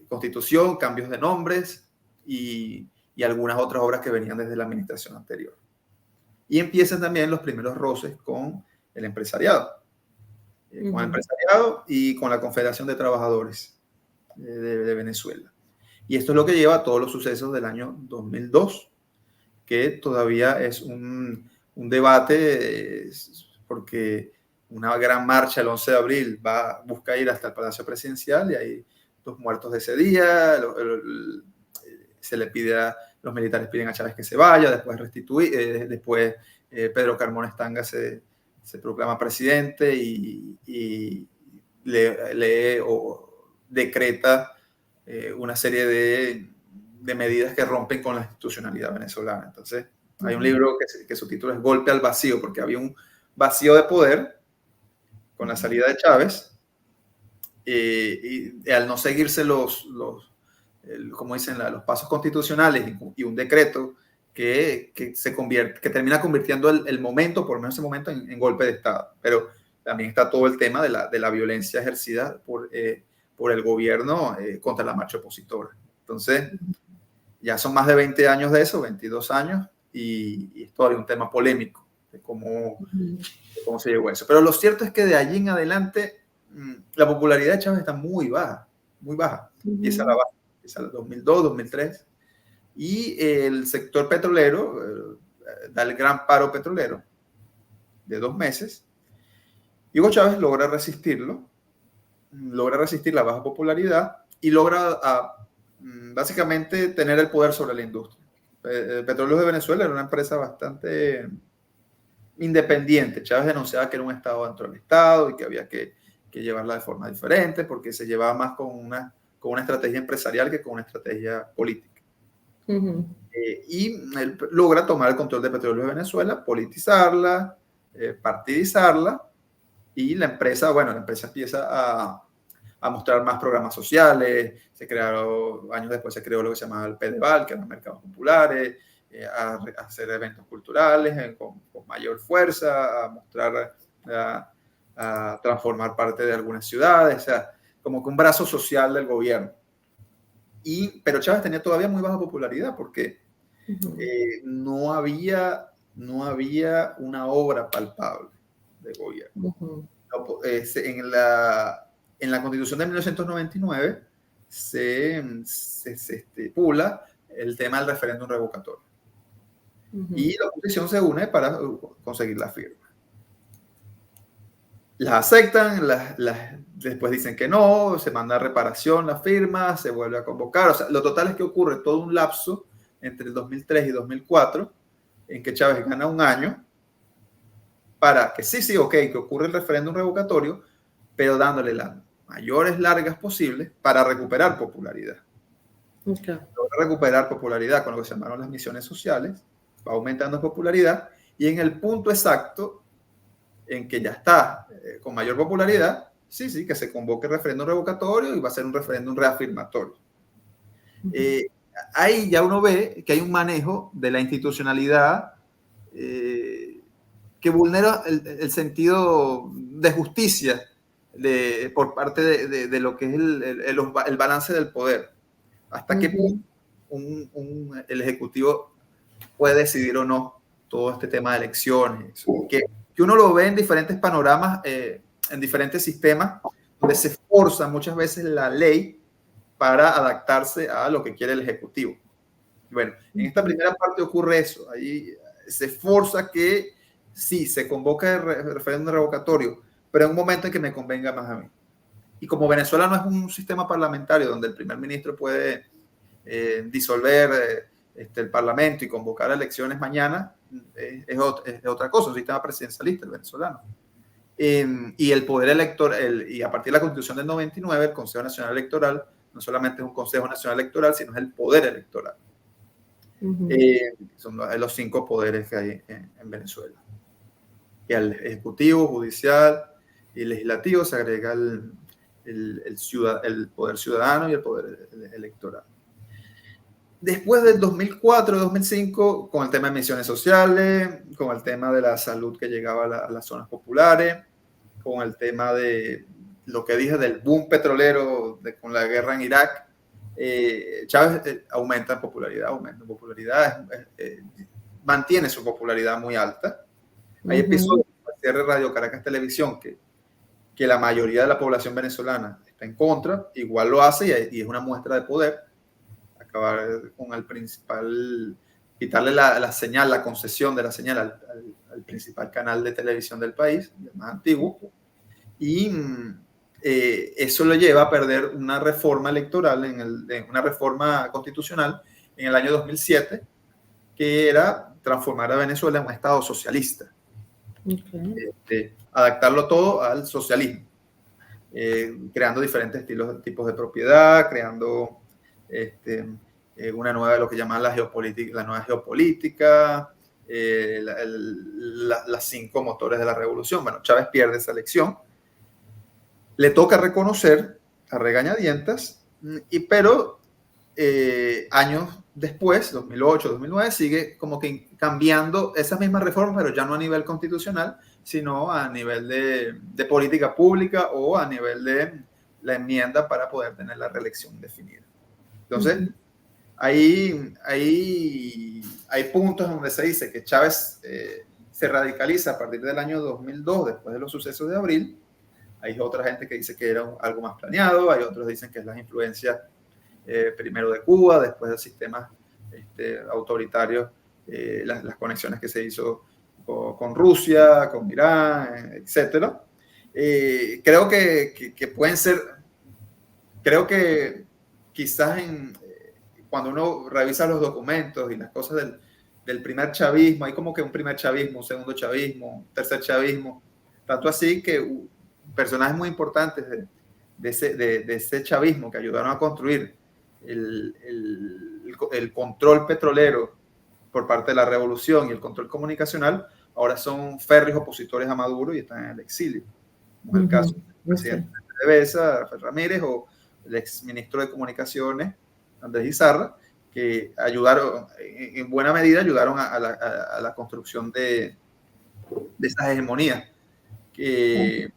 Speaker 3: constitución, cambios de nombres y algunas otras obras que venían desde la administración anterior. Y empiezan también los primeros roces con el empresariado, con el empresariado y con la Confederación de Trabajadores de Venezuela. Y esto es lo que lleva a todos los sucesos del año 2002, que todavía es un debate, porque una gran marcha el 11 de abril busca ir hasta el Palacio Presidencial y hay 2 muertos de ese día. Se le pide los militares piden a Chávez que se vaya, después restituir, después Pedro Carmona Estanga se proclama presidente y lee o decreta una serie de medidas que rompen con la institucionalidad venezolana. Entonces, hay un libro que su título es Golpe al Vacío, porque había un vacío de poder con la salida de Chávez, y al no seguirse como dicen, los pasos constitucionales y un decreto que termina convirtiendo el momento, por lo menos ese momento, en golpe de Estado. Pero también está todo el tema de la violencia ejercida por el gobierno contra la marcha opositora. Entonces, ya son más de 20 años de eso, 22 años, y es todavía un tema polémico de cómo se llegó a eso. Pero lo cierto es que de allí en adelante la popularidad de Chávez está muy baja, muy baja. Empieza la baja, empieza el 2002, 2003, y el sector petrolero da el gran paro petrolero de 2 meses. Hugo Chávez logra resistirlo, logra resistir la baja popularidad y logra básicamente tener el poder sobre la industria. Petróleos de Venezuela era una empresa bastante independiente. Chávez denunciaba que era un Estado dentro del Estado y que había que llevarla de forma diferente porque se llevaba más con con una estrategia empresarial que con una estrategia política. Y él logra tomar el control de Petróleos de Venezuela, politizarla, partidizarla, y la empresa empieza a mostrar más programas sociales. Años después se creó lo que se llamaba el PEDEVAL, que eran mercados populares, a hacer eventos culturales con mayor fuerza, a mostrar, a transformar parte de algunas ciudades, o sea, como que un brazo social del gobierno. Pero Chávez tenía todavía muy baja popularidad porque no había una obra palpable de gobierno. En la Constitución de 1999 se estipula el tema del referéndum revocatorio. Y la oposición se une para conseguir la firma. Las aceptan, después dicen que no, se manda a reparación la firma, se vuelve a convocar. O sea, lo total es que ocurre todo un lapso entre el 2003 y 2004 en que Chávez gana un año para que que ocurre el referéndum revocatorio, pero dándole las mayores largas posibles para recuperar popularidad. Logra recuperar popularidad con lo que se llamaron las misiones sociales, va aumentando popularidad, y en el punto exacto en que ya está con mayor popularidad, que se convoque el referéndum revocatorio y va a ser un referéndum reafirmatorio. Ahí ya uno ve que hay un manejo de la institucionalidad que vulnera el sentido de justicia por parte de lo que es el balance del poder. Hasta qué punto el Ejecutivo puede decidir o no todo este tema de elecciones, que uno lo ve en diferentes panoramas, en diferentes sistemas, donde se forza muchas veces la ley para adaptarse a lo que quiere el Ejecutivo. Bueno, en esta primera parte ocurre eso. Ahí se forza que se convoca el referéndum revocatorio, pero en un momento en que me convenga más a mí. Y como Venezuela no es un sistema parlamentario donde el primer ministro puede disolver el parlamento y convocar elecciones mañana, es otra cosa, un sistema presidencialista el venezolano. Y el poder electoral, y a partir de la Constitución del 99, el Consejo Nacional Electoral no solamente es un Consejo Nacional Electoral, sino es el poder electoral. Son los 5 poderes que hay en Venezuela. Y al Ejecutivo, Judicial y Legislativo se agrega el poder ciudadano y el poder electoral. Después del 2004-2005, con el tema de misiones sociales, con el tema de la salud que llegaba a las zonas populares, con el tema de lo que dije del boom petrolero con la guerra en Irak, Chávez aumenta en popularidad, mantiene su popularidad muy alta. Hay episodios del cierre de Radio Caracas Televisión que la mayoría de la población venezolana está en contra, igual lo hace y es una muestra de poder. Acabar con el principal, quitarle la señal, la concesión de la señal al principal canal de televisión del país, el más antiguo, y eso lo lleva a perder una reforma electoral, una reforma constitucional en el año 2007, que era transformar a Venezuela en un estado socialista. Adaptarlo todo al socialismo, creando diferentes tipos de propiedad, creando una nueva, lo que llaman la nueva geopolítica, las 5 motores de la revolución. Bueno, Chávez pierde esa elección, le toca reconocer a regañadientas, pero años después, 2008, 2009, sigue como que cambiando esas mismas reformas, pero ya no a nivel constitucional, sino a nivel de política pública o a nivel de la enmienda para poder tener la reelección definida. Entonces, hay puntos donde se dice que Chávez se radicaliza a partir del año 2002, después de los sucesos de abril. Hay otra gente que dice que era algo más planeado, hay otros que dicen que es las influencias primero de Cuba, después del sistema autoritario, las conexiones que se hizo con Rusia, con Irán, etc. Creo que pueden ser, creo que quizás cuando uno revisa los documentos y las cosas del primer chavismo, hay como que un primer chavismo, un segundo chavismo, un tercer chavismo, tanto así que personajes muy importantes de ese chavismo que ayudaron a construir el control petrolero por parte de la revolución y el control comunicacional, ahora son férreos opositores a Maduro y están en el exilio, como es el caso del presidente de PDVSA, Rafael Ramírez, o el exministro de Comunicaciones, Andrés Izarra, que ayudaron, en buena medida ayudaron a la construcción de esas hegemonías. Que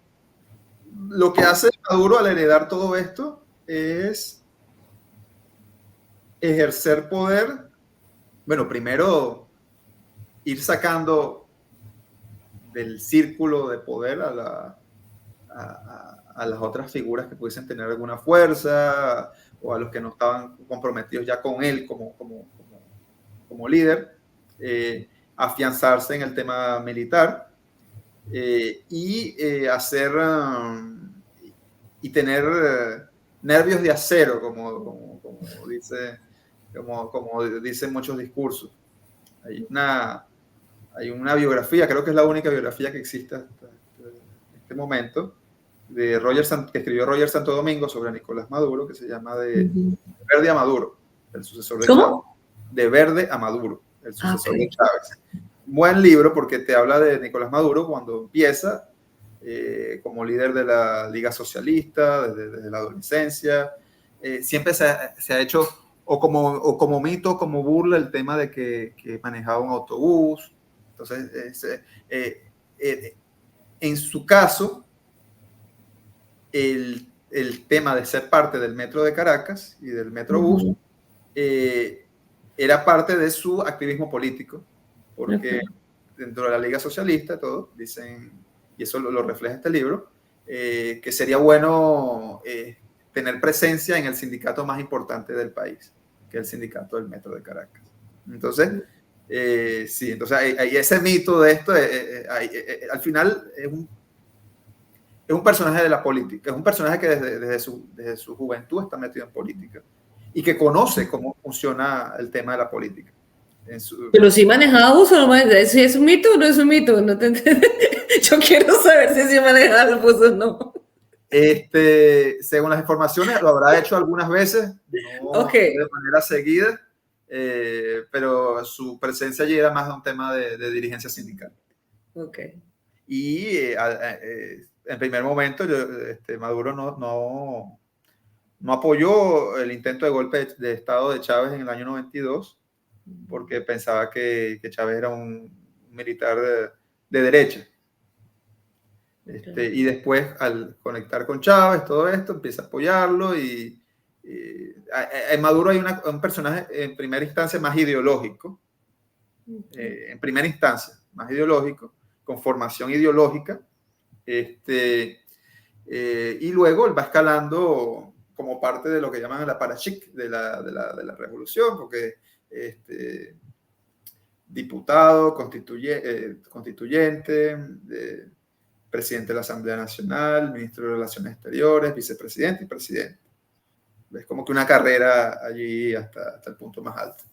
Speaker 3: lo que hace Maduro al heredar todo esto es ejercer poder, bueno, primero ir sacando del círculo de poder a las otras figuras que pudiesen tener alguna fuerza, o a los que no estaban comprometidos ya con él como líder, afianzarse en el tema militar, y hacer y tener nervios de acero, como dicen muchos discursos. Hay una biografía, creo que es la única biografía que existe hasta este momento, que escribió Roger Santo Domingo sobre Nicolás Maduro, que se llama De Verde a Maduro, el sucesor de Chávez. De Verde a Maduro, el sucesor de Chávez. Buen libro porque te habla de Nicolás Maduro cuando empieza como líder de la Liga Socialista, desde la adolescencia. Siempre se ha hecho o como mito, como burla, el tema de que manejaba un autobús. Entonces, en su caso, el tema de ser parte del Metro de Caracas y del Metrobús era parte de su activismo político, porque dentro de la Liga Socialista, todo, dicen, y eso lo refleja este libro, que sería bueno tener presencia en el sindicato más importante del país, que es el sindicato del Metro de Caracas. Entonces, sí, entonces hay ese mito de esto, al final es un personaje de la política, es un personaje que desde su juventud está metido en política y que conoce cómo funciona el tema de la política.
Speaker 1: Pero si manejaba bus o no manejaba, ¿si es un mito o no es un mito? No te Yo quiero saber si sí manejaba el bus o no.
Speaker 3: Según las informaciones, lo habrá hecho algunas veces, no de manera seguida, pero su presencia allí era más un tema de dirigencia sindical. Y en primer momento Maduro no apoyó el intento de golpe de Estado de Chávez en el año 92, porque pensaba que Chávez era un militar de derecha. Y después, al conectar con Chávez, todo esto, empieza a apoyarlo, y en Maduro hay un personaje en primera instancia más ideológico, con formación ideológica, y luego él va escalando como parte de lo que llaman la parachic de la revolución, porque diputado, constituyente, presidente de la Asamblea Nacional, ministro de Relaciones Exteriores, vicepresidente y presidente. Es como que una carrera allí hasta el punto más alto.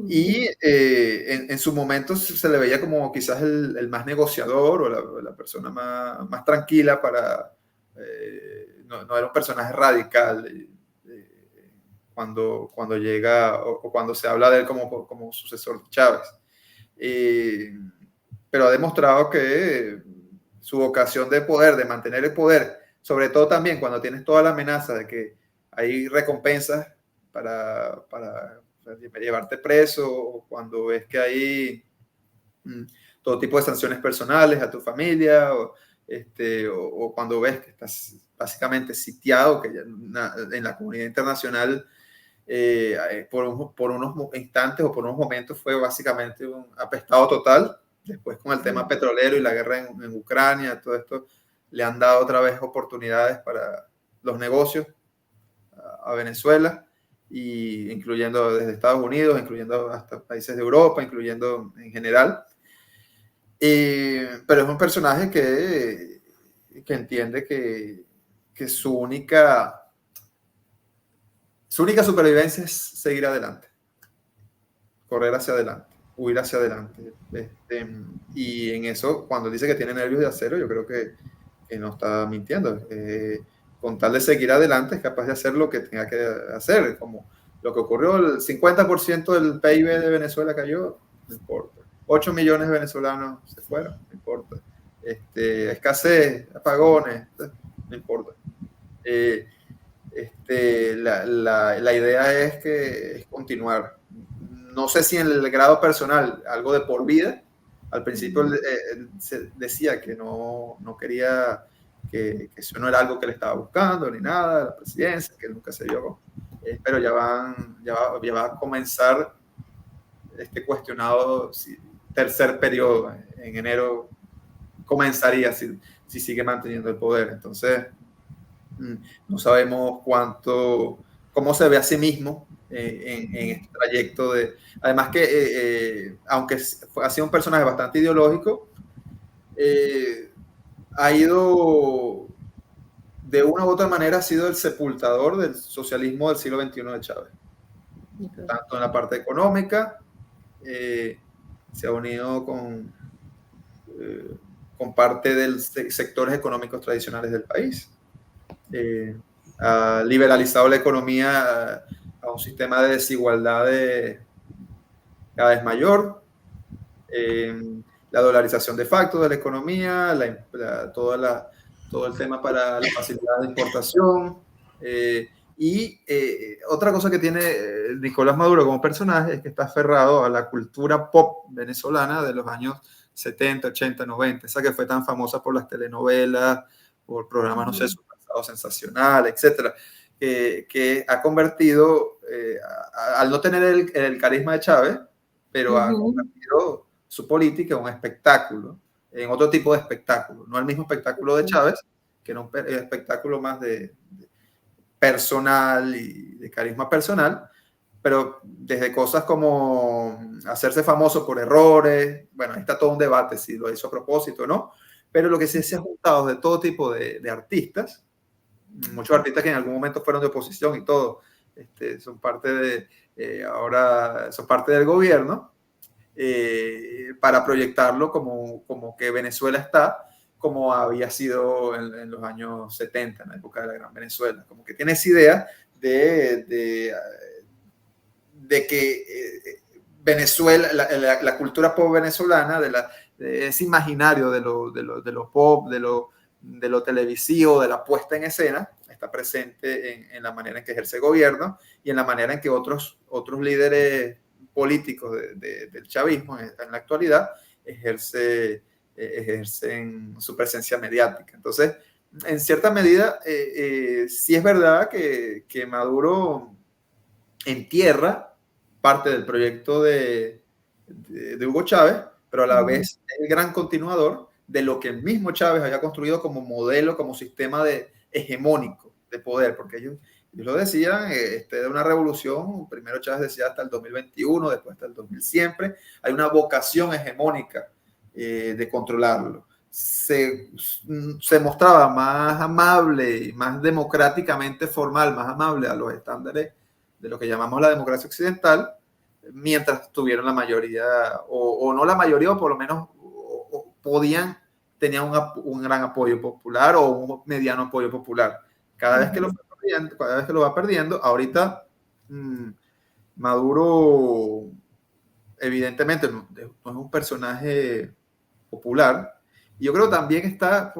Speaker 3: Y en su momento se le veía como quizás el más negociador, o la persona más tranquila para... no era un personaje radical cuando llega, o cuando se habla de él como sucesor de Chávez. Pero ha demostrado que su vocación de poder, de mantener el poder, sobre todo también cuando tienes toda la amenaza de que hay recompensas para llevarte preso, o cuando ves que hay todo tipo de sanciones personales a tu familia, o cuando ves que estás básicamente sitiado, que en la comunidad internacional por unos instantes o por unos momentos fue básicamente un apestado total. Después, con el tema petrolero y la guerra en Ucrania, todo esto le han dado otra vez oportunidades para los negocios a Venezuela, y incluyendo desde Estados Unidos, incluyendo hasta países de Europa, incluyendo en general. Pero es un personaje que entiende que su única supervivencia es seguir adelante, correr hacia adelante, huir hacia adelante. Y en eso, cuando dice que tiene nervios de acero, yo creo que no está mintiendo. con tal de seguir adelante, es capaz de hacer lo que tenga que hacer, como lo que ocurrió, el 50% del PIB de Venezuela cayó, no importa. 8 millones de venezolanos se fueron, no importa. Escasez, apagones, no importa. La idea es continuar. No sé si en el grado personal, algo de por vida. Al principio él se decía que no quería, que eso no era algo que le estaba buscando ni nada, la presidencia, que nunca se dio. Pero ya va a comenzar este cuestionado tercer periodo. En enero comenzaría si sigue manteniendo el poder. Entonces, no sabemos cómo se ve a sí mismo en este trayecto además que aunque ha sido un personaje bastante ideológico, ha ido de una u otra manera, ha sido el sepultador del socialismo del siglo XXI de Chávez. Okay. Tanto en la parte económica, se ha unido con parte de sectores económicos tradicionales del país. Ha liberalizado la economía a un sistema de desigualdad cada vez mayor, la dolarización de facto de la economía, todo el tema para la facilidad de importación, y otra cosa que tiene Nicolás Maduro como personaje es que está aferrado a la cultura pop venezolana de los años 70, 80, 90, esa que fue tan famosa por las telenovelas, por programas, no sé, Sensacional, etcétera, que ha convertido, al no tener el carisma de Chávez, pero ha convertido su política en un espectáculo, en otro tipo de espectáculo, no el mismo espectáculo de Chávez, que era un espectáculo más de personal y de carisma personal, pero desde cosas como hacerse famoso por errores, bueno, ahí está todo un debate si lo hizo a propósito o no, pero lo que sí se ha juntado de todo tipo de artistas, muchos artistas que en algún momento fueron de oposición y todo, son parte ahora son parte del gobierno, para proyectarlo como que Venezuela está como había sido en los años 70, en la época de la Gran Venezuela, como que tiene esa idea de que Venezuela, la cultura pop venezolana, de ese imaginario de lo pop, de lo televisivo, de la puesta en escena, está presente en la manera en que ejerce gobierno y en la manera en que otros líderes políticos del chavismo en la actualidad ejercen su presencia mediática. Entonces, en cierta medida, sí es verdad que Maduro entierra parte del proyecto de Hugo Chávez, pero a la vez es el gran continuador de lo que el mismo Chávez había construido como modelo, como sistema hegemónico de poder, porque ellos lo decían, de una revolución, primero Chávez decía hasta el 2021, después hasta el 2000 siempre, hay una vocación hegemónica de controlarlo. Se mostraba más amable y más democráticamente formal, más amable a los estándares de lo que llamamos la democracia occidental, mientras tuvieron la mayoría, o no la mayoría, o por lo menos tenían un gran apoyo popular o un mediano apoyo popular. Cada vez que lo va perdiendo, ahorita Maduro evidentemente no es un personaje popular. Y yo creo que también está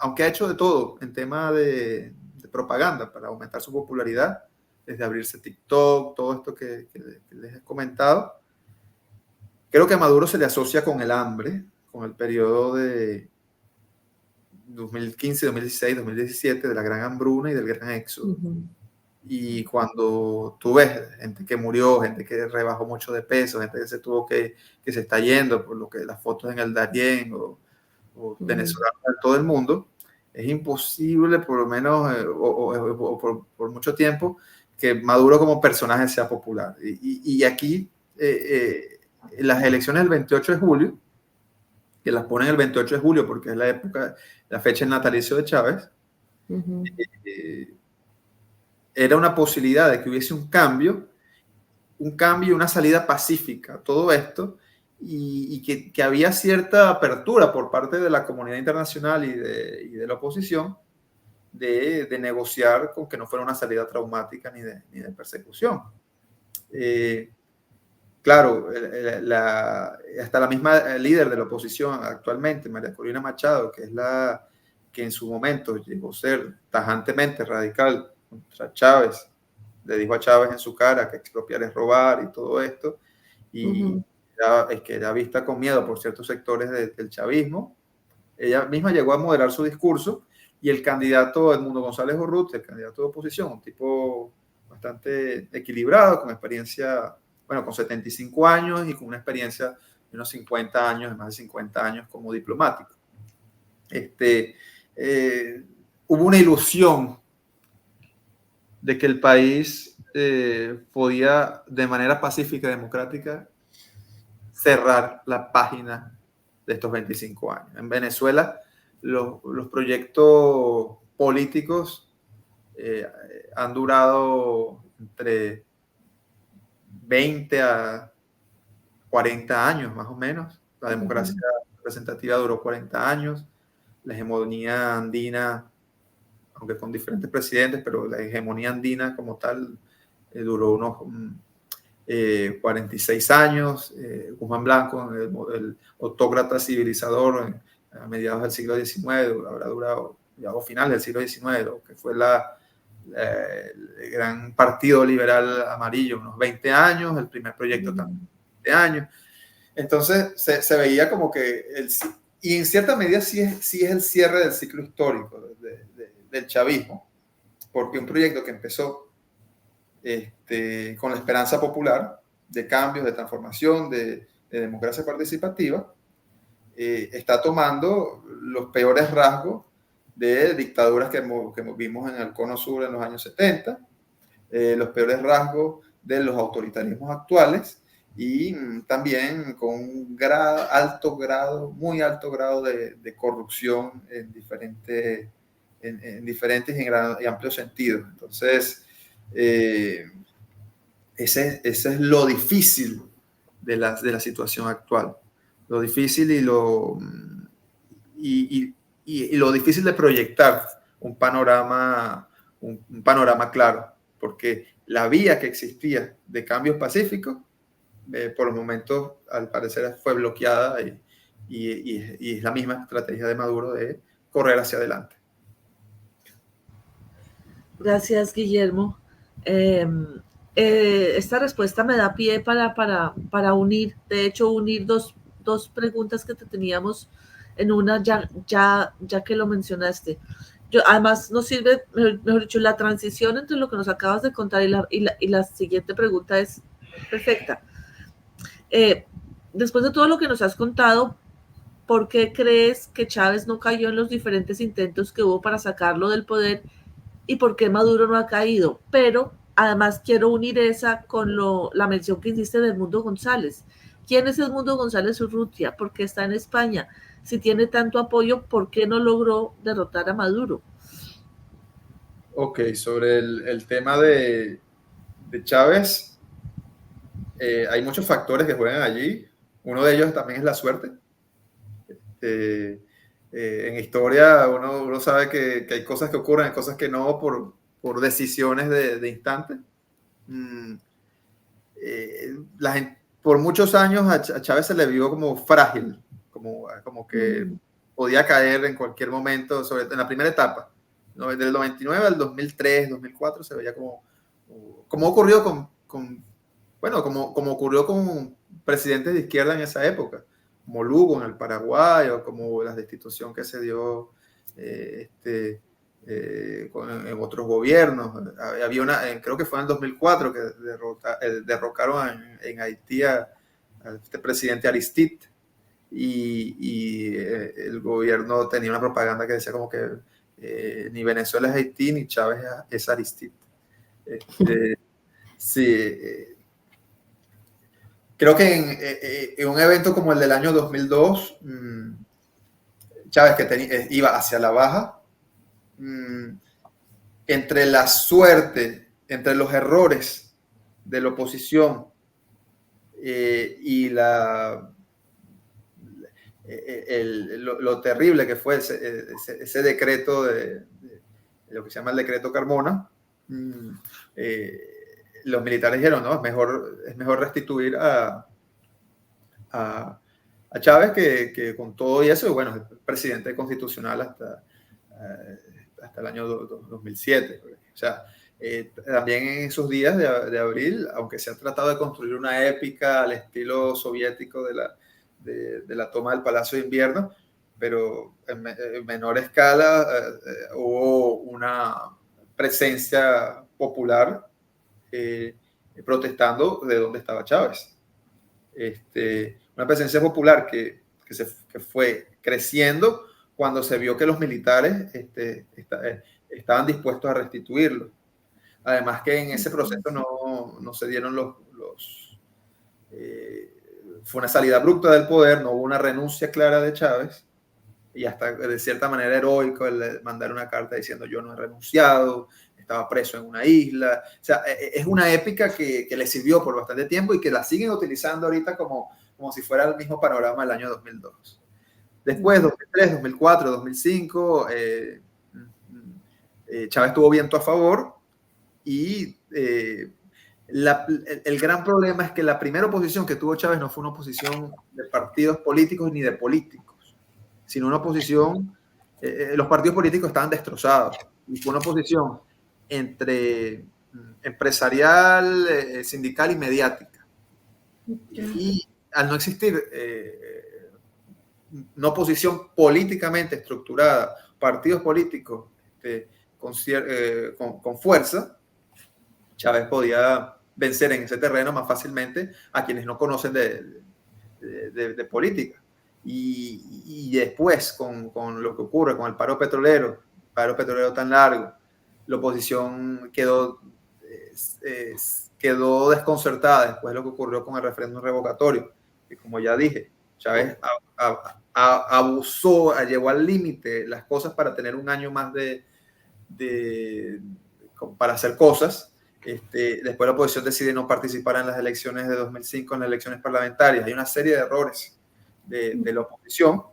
Speaker 3: aunque ha hecho de todo en tema de propaganda para aumentar su popularidad, desde abrirse TikTok, todo esto que les he comentado. Creo que a Maduro se le asocia con el hambre, con el periodo de 2015, 2016, 2017, de la gran hambruna y del gran éxodo. Y cuando tú ves gente que murió, gente que rebajó mucho de peso, gente que se está yendo por las fotos en el Darién o venezolanos de todo el mundo, es imposible, por lo menos, por mucho tiempo, que Maduro como personaje sea popular. Y aquí, las elecciones del 28 de julio, que las ponen el 28 de julio porque es la fecha del natalicio de Chávez, era una posibilidad de que hubiese un cambio y una salida pacífica a todo esto, y que había cierta apertura por parte de la comunidad internacional y de la oposición de negociar con que no fuera una salida traumática ni de persecución. Claro, hasta la misma líder de la oposición actualmente, María Corina Machado, que es la que en su momento llegó a ser tajantemente radical contra Chávez, le dijo a Chávez en su cara que expropiar es robar y todo esto, y es que era vista con miedo por ciertos sectores del chavismo. Ella misma llegó a moderar su discurso, y el candidato Edmundo González Urrutia, el candidato de oposición, un tipo bastante equilibrado, con experiencia, bueno, con 75 años y con una experiencia de unos 50 años, de más de 50 años como diplomático. Hubo una ilusión de que el país podía, de manera pacífica y democrática, cerrar la página de estos 25 años. En Venezuela, los proyectos políticos han durado entre 20 a 40 años, más o menos. La democracia representativa duró 40 años. La hegemonía andina, aunque con diferentes presidentes, pero la hegemonía andina como tal duró unos 46 años. Guzmán Blanco, el autócrata civilizador, a mediados del siglo XIX, habrá durado, a finales del siglo XIX, lo que fue el gran partido liberal amarillo, unos 20 años, el primer proyecto también 20 años. Entonces se veía como que, y en cierta medida sí es el cierre del ciclo histórico del chavismo, porque un proyecto que empezó con la esperanza popular de cambios, de transformación, de democracia participativa, está tomando los peores rasgos de dictaduras que vimos en el Cono Sur en los años 70, los peores rasgos de los autoritarismos actuales, y también con un muy alto grado de corrupción en diferentes y amplios sentidos. Entonces, ese es lo difícil de la situación actual. Lo difícil y lo difícil de proyectar un panorama claro, porque la vía que existía de cambios pacíficos, por los momentos, al parecer, fue bloqueada, y es la misma estrategia de Maduro de correr hacia adelante.
Speaker 2: Gracias, Guillermo. Esta respuesta me da pie para unir, de hecho, unir dos preguntas que te teníamos en una, ya que lo mencionaste. Además, nos sirve, mejor dicho, la transición entre lo que nos acabas de contar y la siguiente pregunta es perfecta. Después de todo lo que nos has contado, ¿por qué crees que Chávez no cayó en los diferentes intentos que hubo para sacarlo del poder, y por qué Maduro no ha caído? Pero además quiero unir esa con la mención que hiciste de Edmundo González. ¿Quién es Edmundo González Urrutia? ¿Por qué está en España? Si tiene tanto apoyo, ¿por qué no logró derrotar a Maduro?
Speaker 3: Ok, sobre el tema de Chávez, hay muchos factores que juegan allí. Uno de ellos también es la suerte. En historia uno sabe que hay cosas que ocurren, hay cosas que no, por decisiones de instante. Por muchos años a Chávez se le vio como frágil, como que podía caer en cualquier momento, sobre en la primera etapa, ¿no? Del 99 al 2003, 2004 se veía como ocurrió como ocurrió con presidentes de izquierda en esa época, como Lugo en el Paraguay, o como la destitución que se dio en otros gobiernos. Había creo que fue en el 2004 que derrocaron en Haití a este presidente Aristide, y el gobierno tenía una propaganda que decía como que ni Venezuela es Haití, ni Chávez es Aristide. Sí, creo que en un evento como el del año 2002, Chávez, que iba hacia la baja, entre la suerte, entre los errores de la oposición y lo terrible que fue ese decreto lo que se llama el decreto Carmona, los militares dijeron, no, es mejor restituir a Chávez que con todo y eso, y bueno, es presidente constitucional hasta el año 2007. O sea, también en esos días de abril, aunque se ha tratado de construir una épica al estilo soviético de la toma del Palacio de Invierno, pero en menor escala hubo una presencia popular protestando de dónde estaba Chávez. Una presencia popular que fue creciendo cuando se vio que los militares estaban dispuestos a restituirlo. Además que en ese proceso no se dieron fue una salida abrupta del poder, no hubo una renuncia clara de Chávez, y hasta de cierta manera heroico el mandar una carta diciendo yo no he renunciado, estaba preso en una isla. O sea, es una épica que le sirvió por bastante tiempo y que la siguen utilizando ahorita como si fuera el mismo panorama del año 2002. Después, 2003, 2004, 2005, Chávez tuvo viento a favor y el gran problema es que la primera oposición que tuvo Chávez no fue una oposición de partidos políticos ni de políticos, sino una oposición, los partidos políticos estaban destrozados y fue una oposición entre empresarial, sindical y mediática. Y al no existir una oposición políticamente estructurada, partidos políticos con fuerza, Chávez podía vencer en ese terreno más fácilmente a quienes no conocen de política. Y después, con lo que ocurre con el paro petrolero tan largo, la oposición quedó desconcertada después de lo que ocurrió con el referéndum revocatorio, que como ya dije, Chávez abusó, llevó al límite las cosas para tener un año más para hacer cosas. Después la oposición decide no participar en las elecciones de 2005, en las elecciones parlamentarias. Hay una serie de errores de la oposición,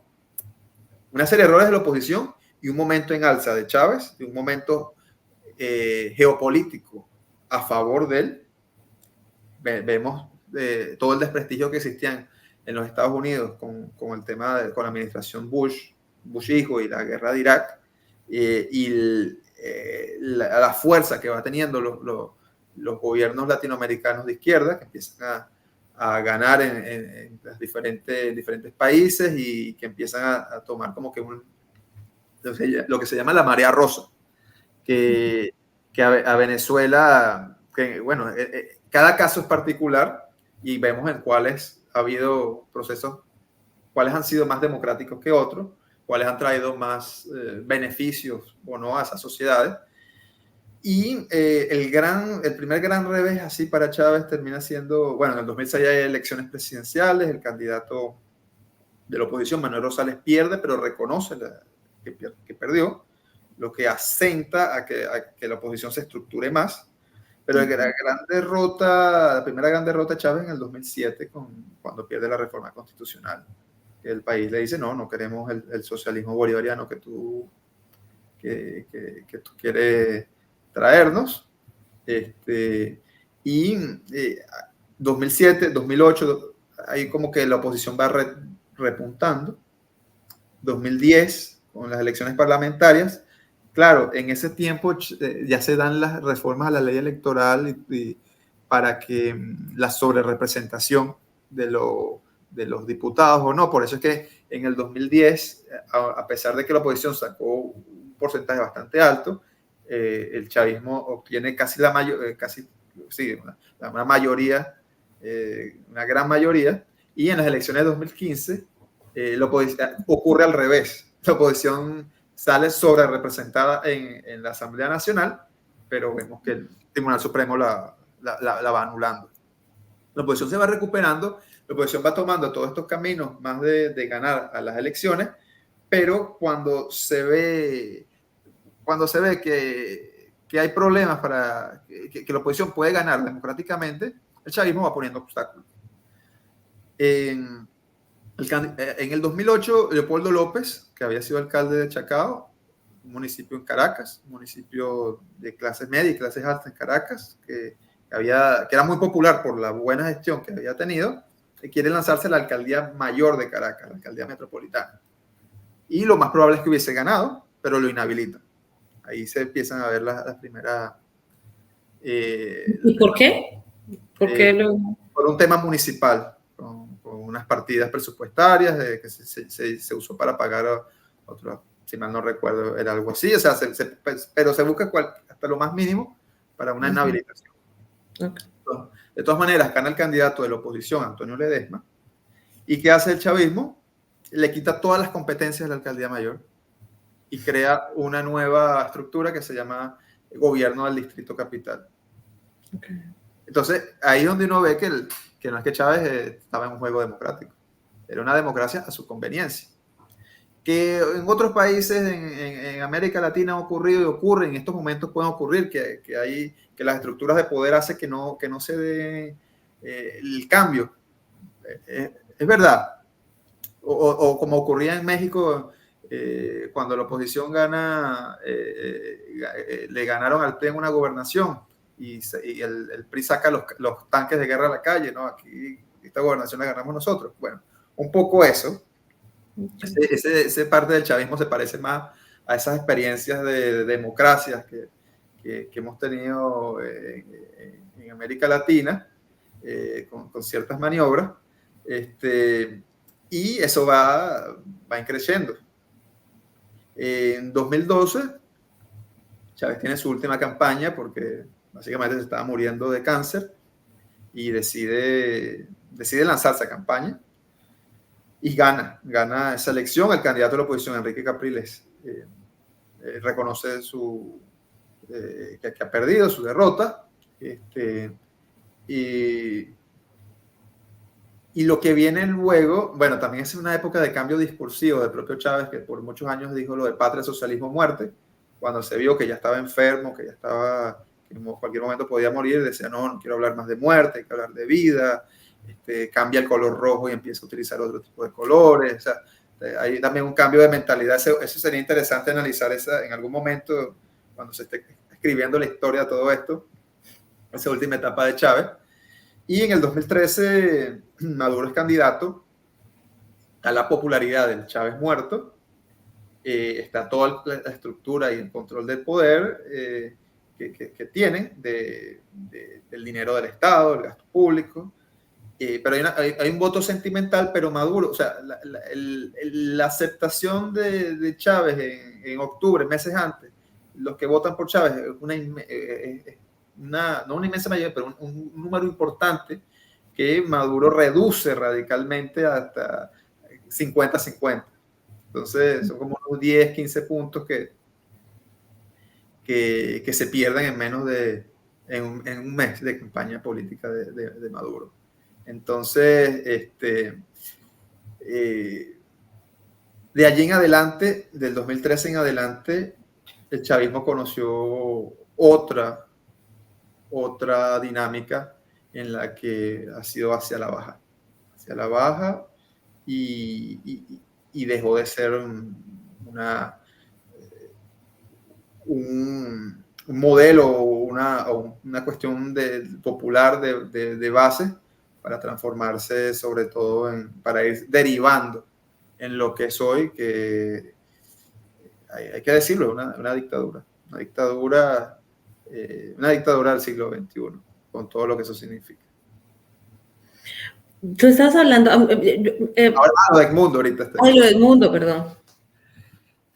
Speaker 3: y un momento en alza de Chávez, y un momento geopolítico a favor de él. Vemos todo el desprestigio que existía en los Estados Unidos con el tema con la administración Bush hijo y la guerra de Irak, y la fuerza que va teniendo los gobiernos latinoamericanos de izquierda, que empiezan a ganar en diferentes países y que empiezan a tomar como que lo que se llama la marea rosa, que a Venezuela, que bueno, cada caso es particular y vemos en cuáles ha habido procesos, cuáles han sido más democráticos que otros, cuáles han traído más beneficios o no a esas sociedades. Y el primer gran revés así para Chávez termina siendo, bueno, en el 2006 hay elecciones presidenciales, el candidato de la oposición, Manuel Rosales, pierde, pero reconoce que perdió, lo que asenta a que la oposición se estructure más. Pero la primera gran derrota de Chávez en el 2007, cuando pierde la reforma constitucional. El país le dice, no queremos el socialismo bolivariano que tú quieres traernos. Y 2007, 2008, ahí como que la oposición va repuntando. 2010, con las elecciones parlamentarias, claro, en ese tiempo ya se dan las reformas a la ley electoral para que la sobrerepresentación de los diputados o no. Por eso es que en el 2010, a pesar de que la oposición sacó un porcentaje bastante alto, el chavismo obtiene una mayoría, una gran mayoría, y en las elecciones de 2015 ocurre al revés. La oposición sale sobre representada en la Asamblea Nacional, pero vemos que el Tribunal Supremo la va anulando. La oposición se va recuperando, la oposición va tomando todos estos caminos más de ganar a las elecciones, pero cuando se ve que hay problemas para que la oposición puede ganar democráticamente, el chavismo va poniendo obstáculos. En el 2008, Leopoldo López, que había sido alcalde de Chacao, un municipio en Caracas, un municipio de clases media y clases altas en Caracas, que era muy popular por la buena gestión que había tenido, y quiere lanzarse a la alcaldía mayor de Caracas, la alcaldía metropolitana. Y lo más probable es que hubiese ganado, pero lo inhabilitan. Ahí se empiezan a ver las primeras...
Speaker 1: ¿Y por qué?
Speaker 3: Por un tema municipal, con unas partidas presupuestarias que se usó para pagar otro, si mal no recuerdo, era algo así, o sea, pero se busca hasta lo más mínimo para una inhabilitación.
Speaker 1: Okay.
Speaker 3: De todas maneras, gana el candidato de la oposición, Antonio Ledesma, y ¿qué hace el chavismo? Le quita todas las competencias de la alcaldía mayor y crea una nueva estructura que se llama Gobierno del Distrito Capital.
Speaker 1: Okay.
Speaker 3: Entonces, ahí es donde uno ve que no es que Chávez estaba en un juego democrático, era una democracia a su conveniencia. Que en otros países en América Latina ha ocurrido y ocurre, en estos momentos pueden ocurrir, que las estructuras de poder hacen que no se dé el cambio. Es verdad. O como ocurría en México, cuando la oposición le ganaron al PRI en una gobernación y el PRI saca los tanques de guerra a la calle, ¿no? Aquí esta gobernación la ganamos nosotros. Bueno, un poco eso. Ese parte del chavismo se parece más a esas experiencias de democracias que hemos tenido en América Latina con ciertas maniobras, y eso va creciendo. En 2012, Chávez tiene su última campaña porque básicamente se estaba muriendo de cáncer y decide lanzarse a campaña. Y gana esa elección. El candidato de la oposición, Enrique Capriles, reconoce que ha perdido su derrota. Y lo que viene luego, bueno, también es una época de cambio discursivo del propio Chávez, que por muchos años dijo lo de patria, socialismo, muerte. Cuando se vio que ya estaba enfermo, que en cualquier momento podía morir, decía, no quiero hablar más de muerte, hay que hablar de vida. Cambia el color rojo y empieza a utilizar otro tipo de colores. O sea, hay también un cambio de mentalidad. Eso sería interesante analizar en algún momento, cuando se esté escribiendo la historia de todo esto, esa última etapa de Chávez. Y en el 2013, Maduro es candidato a la popularidad del Chávez muerto. Está toda la estructura y el control del poder que tienen del dinero del Estado, del gasto público. Pero hay un voto sentimental, pero Maduro, o sea, la aceptación de Chávez en octubre, meses antes, los que votan por Chávez, no una inmensa mayoría, pero un número importante que Maduro reduce radicalmente hasta 50-50. Entonces, son como unos 10, 15 puntos que se pierden en menos en un mes de campaña política de Maduro. Entonces, de allí en adelante, del 2013 en adelante, el chavismo conoció otra dinámica en la que ha sido hacia la baja y dejó de ser un modelo o una cuestión popular de base, para transformarse sobre todo para ir derivando en lo que es hoy, que hay que decirlo, una dictadura del siglo XXI, con todo lo que eso significa.
Speaker 1: Tú estás hablando...
Speaker 3: Ahora lo de Edmundo ahorita.
Speaker 1: Lo de Edmundo, perdón.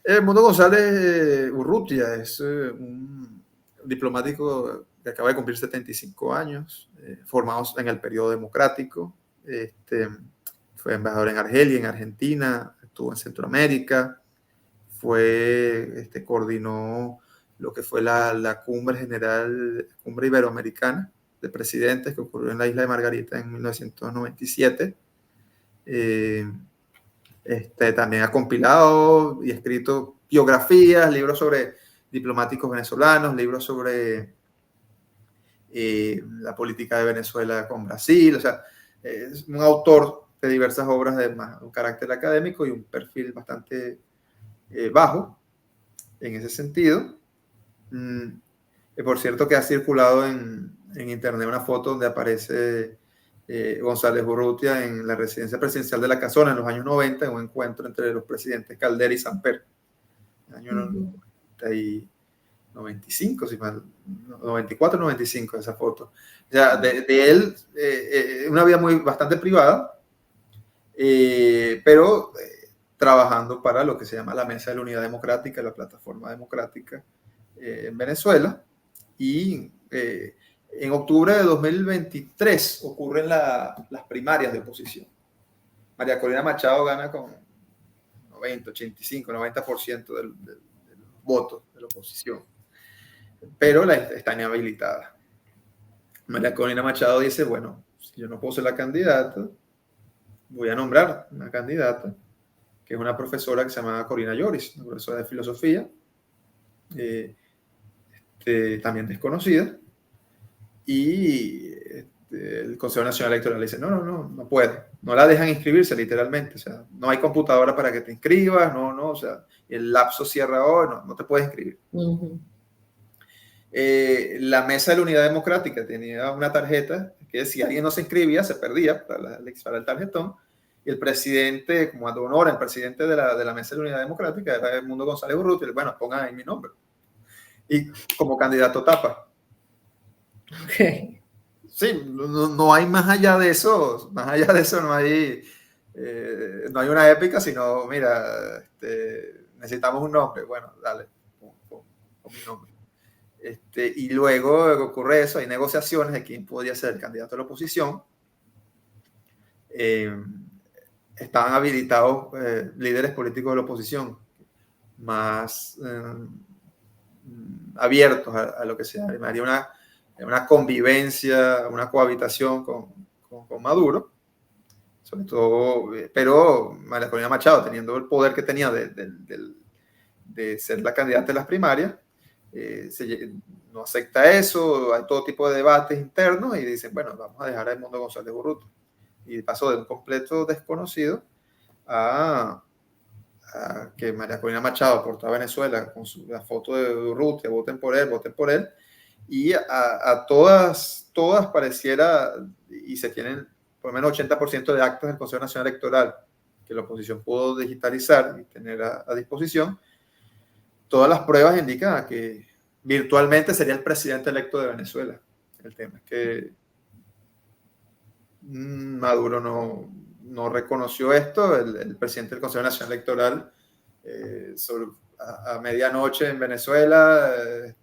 Speaker 3: Edmundo González Urrutia es un diplomático que acaba de cumplir 75 años, formados en el periodo democrático. Fue embajador en Argelia, en Argentina, estuvo en Centroamérica, coordinó lo que fue la cumbre iberoamericana de presidentes que ocurrió en la isla de Margarita en 1997. También ha compilado y escrito biografías, libros sobre diplomáticos venezolanos, libros sobre la política de Venezuela con Brasil. O sea, es un autor de diversas obras de un carácter académico y un perfil bastante bajo. en ese sentido. Por cierto, que ha circulado en internet una foto donde aparece González Urrutia en la residencia presidencial de la Casona en los años 90, en un encuentro entre los presidentes Caldera y Samper, en el año 95, si mal, 94, 95, esa foto. O sea, de él, una vida bastante privada, pero trabajando para lo que se llama la Mesa de la Unidad Democrática, la plataforma democrática en Venezuela. Y en octubre de 2023 ocurren las primarias de oposición. María Corina Machado gana con 90, 85, 90% del voto de la oposición, pero está inhabilitada. María Corina Machado dice, bueno, si yo no puedo ser la candidata, voy a nombrar una candidata, que es una profesora que se llama Corina Lloris, una profesora de filosofía, también desconocida, y el Consejo Nacional Electoral dice, no puede, no la dejan inscribirse literalmente, o sea, no hay computadora para que te inscribas, o sea, el lapso cierra hoy, no te puedes inscribir. La Mesa de la Unidad Democrática tenía una tarjeta que si alguien no se inscribía, se perdía para el tarjetón, y el presidente, como de honor, el presidente de la Mesa de la Unidad Democrática era Edmundo González Urrutia, y bueno, pongan ahí mi nombre. Y como candidato tapa.
Speaker 1: Okay.
Speaker 3: Sí, no hay más allá de eso no hay una épica, sino, mira, necesitamos un nombre, bueno, dale, pon mi nombre. Y luego ocurre eso, hay negociaciones de quién podría ser el candidato de la oposición. Estaban habilitados líderes políticos de la oposición más abiertos a lo que se llamaría una convivencia, una cohabitación con Maduro, sobre todo, pero María Corina Machado, teniendo el poder que tenía de ser la candidata de las primarias, no acepta eso, hay todo tipo de debates internos y dicen, bueno, vamos a dejar a Edmundo González Urrutia. Y pasó de un completo desconocido a que María Corina Machado aportó a Venezuela con la foto de Urrutia, voten por él, y a todas pareciera, y se tienen por lo menos 80% de actas del Consejo Nacional Electoral que la oposición pudo digitalizar y tener a disposición, todas las pruebas indican a que virtualmente sería el presidente electo de Venezuela. El tema es que Maduro no reconoció esto. El presidente del Consejo Nacional Electoral a medianoche en Venezuela,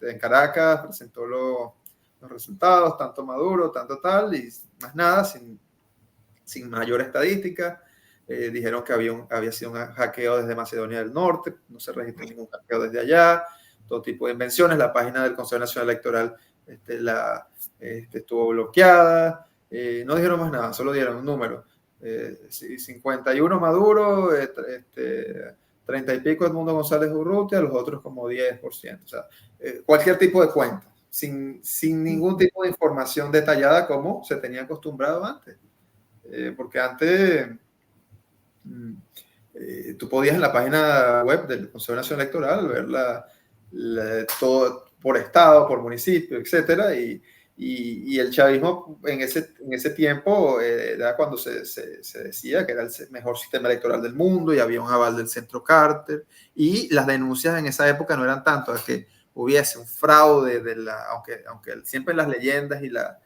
Speaker 3: en Caracas, presentó los resultados, tanto Maduro, tanto tal, y más nada, sin mayor estadística. Dijeron que había sido un hackeo desde Macedonia del Norte, no se registró ningún hackeo desde allá, todo tipo de invenciones. La página del Consejo Nacional Electoral estuvo bloqueada. No dijeron más nada, solo dieron un número. 51 Maduro, 30 y pico Edmundo González Urrutia, los otros como 10%. O sea, cualquier tipo de cuenta, sin ningún tipo de información detallada como se tenía acostumbrado antes. Porque antes tú podías en la página web del Consejo Nacional Electoral ver todo por estado, por municipio, etcétera, y el chavismo en ese tiempo era cuando se decía que era el mejor sistema electoral del mundo y había un aval del Centro Carter, y las denuncias en esa época no eran tanto a que hubiese un fraude, aunque siempre las leyendas y las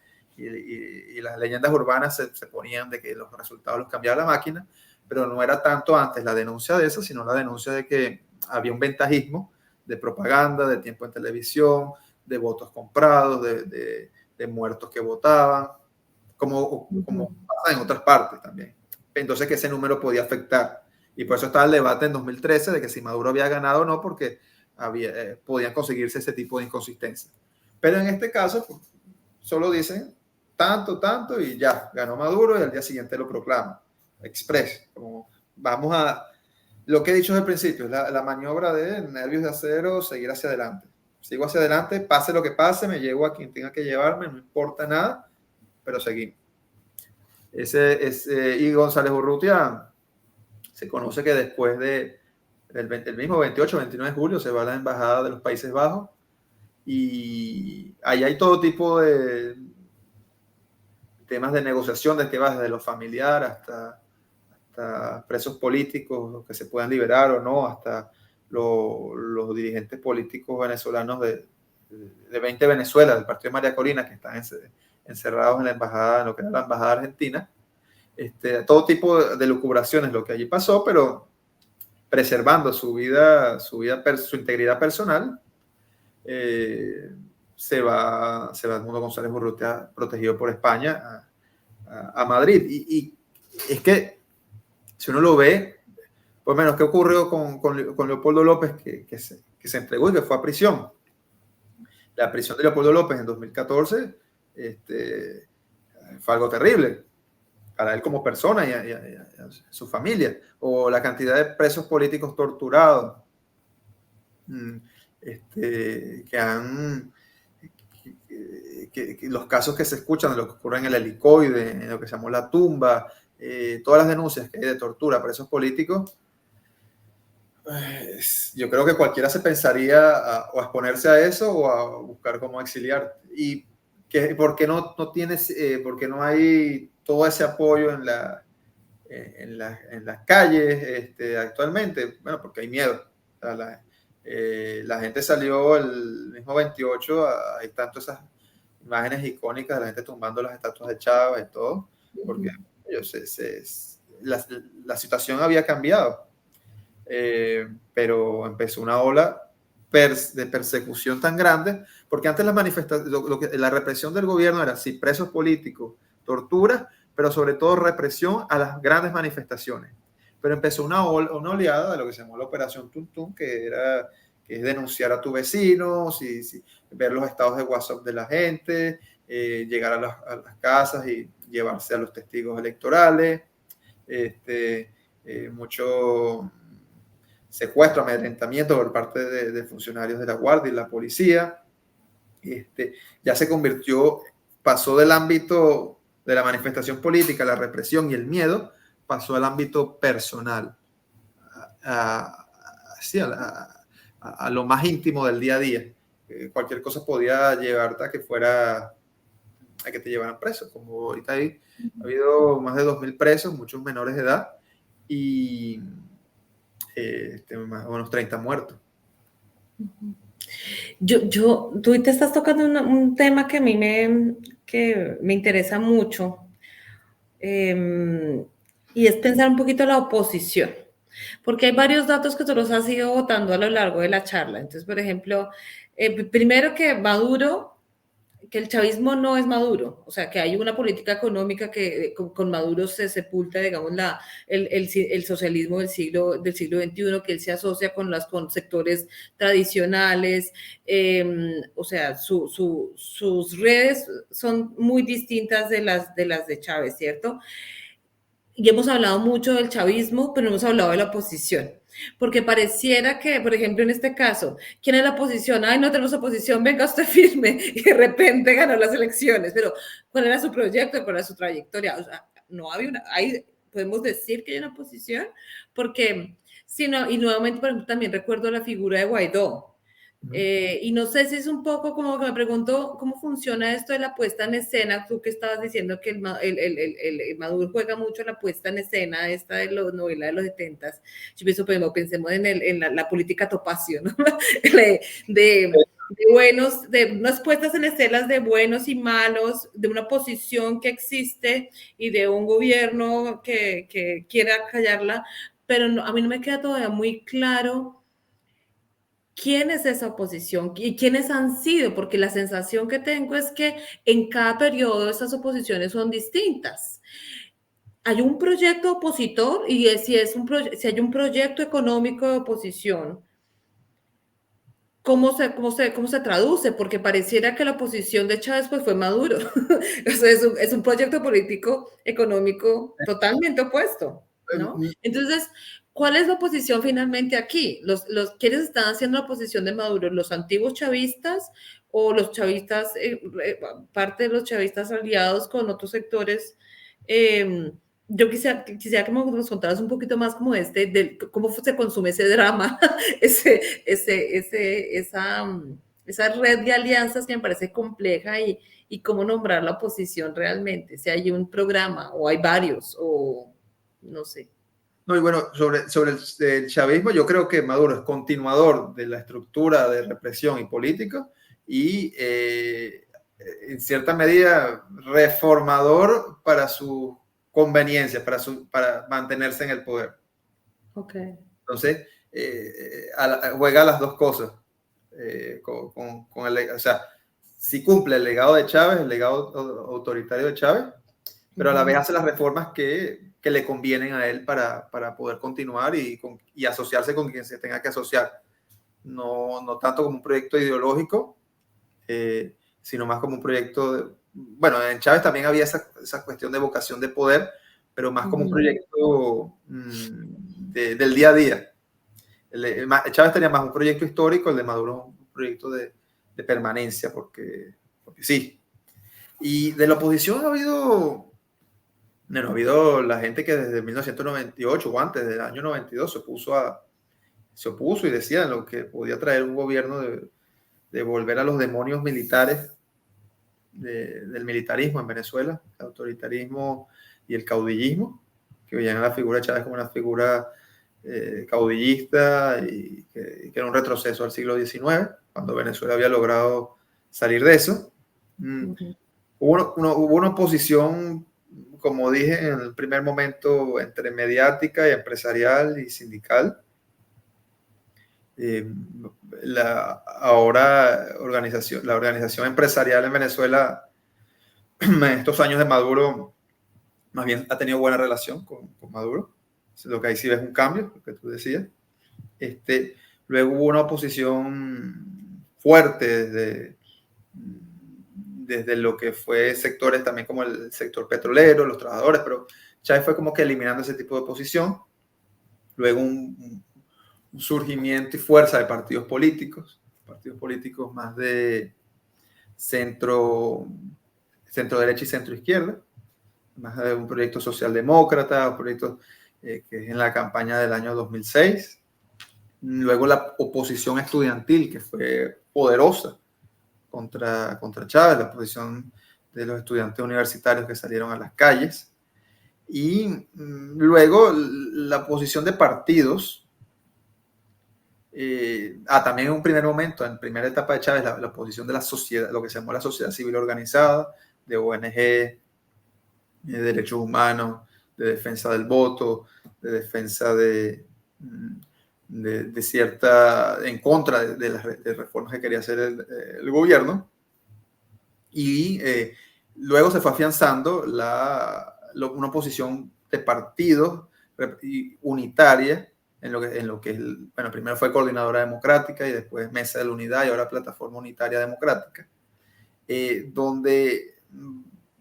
Speaker 3: leyendas urbanas se ponían de que los resultados los cambiaba la máquina, pero no era tanto antes la denuncia de eso, sino la denuncia de que había un ventajismo de propaganda, de tiempo en televisión, de votos comprados, de muertos que votaban, como pasa en otras partes también. Entonces que ese número podía afectar. Y por eso estaba el debate en 2013 de que si Maduro había ganado o no, porque podían conseguirse ese tipo de inconsistencia. Pero en este caso, pues, solo dicen tanto, y ya, ganó Maduro y al día siguiente lo proclaman. Express. Como vamos a... Lo que he dicho desde el principio, la maniobra de nervios de acero, seguir hacia adelante. Sigo hacia adelante, pase lo que pase, me llevo a quien tenga que llevarme, no importa nada, pero seguimos. Y González Urrutia se conoce que después de el mismo 28, 29 de julio se va a la Embajada de los Países Bajos y ahí hay todo tipo de temas de negociación, de que va desde lo familiar hasta presos políticos que se puedan liberar o no, hasta los dirigentes políticos venezolanos de 20 Venezuela, del partido de María Corina, que están encerrados en la embajada, en lo que era la embajada argentina. Todo tipo de lucubraciones, lo que allí pasó, pero preservando su integridad personal. Se va Edmundo González Urrutia protegido por España a Madrid. Y es que, si uno lo ve, por lo menos, ¿qué ocurrió con Leopoldo López, que se entregó y que fue a prisión? La prisión de Leopoldo López en 2014 fue algo terrible para él como persona y a su familia. O la cantidad de presos políticos torturados los casos que se escuchan de lo que ocurre en el Helicoide, en lo que se llamó La Tumba, todas las denuncias que hay de tortura a presos políticos, yo creo que cualquiera se pensaría o a exponerse a eso o a buscar cómo exiliar. ¿Y por qué no tienes, por qué no hay todo ese apoyo en las calles actualmente? Bueno, porque hay miedo. O sea, la gente salió el mismo 28, hay tanto esas imágenes icónicas de la gente tumbando las estatuas de Chávez y todo, porque la situación había cambiado. Pero empezó una ola de persecución tan grande, porque antes la represión del gobierno era sí, presos políticos, tortura, pero sobre todo represión a las grandes manifestaciones. Pero empezó una oleada de lo que se llamó la Operación Tuntún, que es denunciar a tu vecino, ver los estados de WhatsApp de la gente, llegar a las casas y llevarse a los testigos electorales, mucho secuestro, amedrentamiento por parte de funcionarios de la Guardia y la policía. Ya se pasó del ámbito de la manifestación política, la represión y el miedo, pasó al ámbito personal, a lo más íntimo del día a día. Cualquier cosa podía llevarte a que te llevaran preso, como ahorita ha habido más de 2.000 presos, muchos menores de edad, y más o menos 30 muertos.
Speaker 1: Tú te estás tocando un tema que a mí me interesa mucho, y es pensar un poquito la oposición, porque hay varios datos que tú los has ido botando a lo largo de la charla. Entonces, por ejemplo, primero que el chavismo no es Maduro, o sea, que hay una política económica que con Maduro se sepulta, digamos, el socialismo del siglo XXI, que él se asocia con sectores tradicionales, o sea, sus redes son muy distintas de las de Chávez, ¿cierto? Y hemos hablado mucho del chavismo, pero no hemos hablado de la oposición. Porque pareciera que, por ejemplo, en este caso, ¿quién es la oposición? Ay, no tenemos oposición, venga usted firme. Y de repente ganó las elecciones. Pero, ¿cuál era su proyecto? ¿Cuál era su trayectoria? O sea, no había podemos decir que hay una oposición, porque, y nuevamente, por ejemplo, también recuerdo la figura de Guaidó. Y no sé si es un poco como que me pregunto cómo funciona esto de la puesta en escena. Tú que estabas diciendo que el Maduro juega mucho la puesta en escena, esta de la novela de los 70s. Yo pienso, pues, pensemos en la política Topacio, ¿no? de unas puestas en escenas de buenos y malos, de una posición que existe y de un gobierno que quiera callarla, pero a mí no me queda todavía muy claro quién es esa oposición y quiénes han sido, porque la sensación que tengo es que en cada periodo esas oposiciones son distintas. Hay un proyecto opositor y si hay un proyecto económico de oposición, ¿cómo se traduce? Porque pareciera que la oposición de Chávez pues fue Maduro. O sea, es un proyecto político económico totalmente opuesto, ¿no? Entonces, ¿cuál es la oposición finalmente aquí? ¿Quiénes están haciendo la oposición de Maduro? ¿Los antiguos chavistas o los chavistas, parte de los chavistas aliados con otros sectores yo quisiera que nos contaras un poquito más como cómo se consume ese drama, esa red de alianzas que me parece compleja y cómo nombrar la oposición realmente, si hay un programa o hay varios o no sé.
Speaker 3: No, y bueno, sobre el chavismo, yo creo que Maduro es continuador de la estructura de represión y política y en cierta medida reformador para su conveniencia, para mantenerse en el poder.
Speaker 1: Okay.
Speaker 3: Entonces, juega las dos cosas. O sea, sí cumple el legado de Chávez, el legado autoritario de Chávez, pero a la vez hace las reformas que le convienen a él para poder continuar y asociarse con quien se tenga que asociar. No tanto como un proyecto ideológico, sino más como un proyecto. Bueno, en Chávez también había esa cuestión de vocación de poder, pero más como un proyecto del día a día. Chávez tenía más un proyecto histórico, el de Maduro un proyecto de permanencia, porque sí. Y de la oposición ha habido la gente que desde 1998 o antes del año 92 se opuso y decía lo que podía traer un gobierno de volver a los demonios militares del militarismo en Venezuela, el autoritarismo y el caudillismo, que veían a la figura de Chávez como una figura caudillista y que era un retroceso al siglo XIX, cuando Venezuela había logrado salir de eso. Hubo una oposición, como dije en el primer momento, entre mediática y empresarial y sindical. La organización empresarial en Venezuela en estos años de Maduro más bien ha tenido buena relación con Maduro. Lo que ahí sí ves un cambio, lo que tú decías. Luego hubo una oposición fuerte desde lo que fue sectores también como el sector petrolero, los trabajadores, pero Chávez fue como que eliminando ese tipo de oposición. Luego un surgimiento y fuerza de partidos políticos más de centro derecha y centro izquierda, más de un proyecto socialdemócrata, un proyecto que es en la campaña del año 2006. Luego la oposición estudiantil, que fue poderosa contra Chávez, la oposición de los estudiantes universitarios que salieron a las calles. Y luego la oposición de partidos. También en un primer momento, en primera etapa de Chávez, la oposición de la sociedad, lo que se llamó la sociedad civil organizada, de ONG, de derechos humanos, de defensa del voto, de defensa de cierta, en contra de las reformas que quería hacer el gobierno. Y luego se fue afianzando una oposición de partidos unitaria, en lo que bueno, primero fue Coordinadora Democrática y después Mesa de la Unidad y ahora Plataforma Unitaria Democrática, donde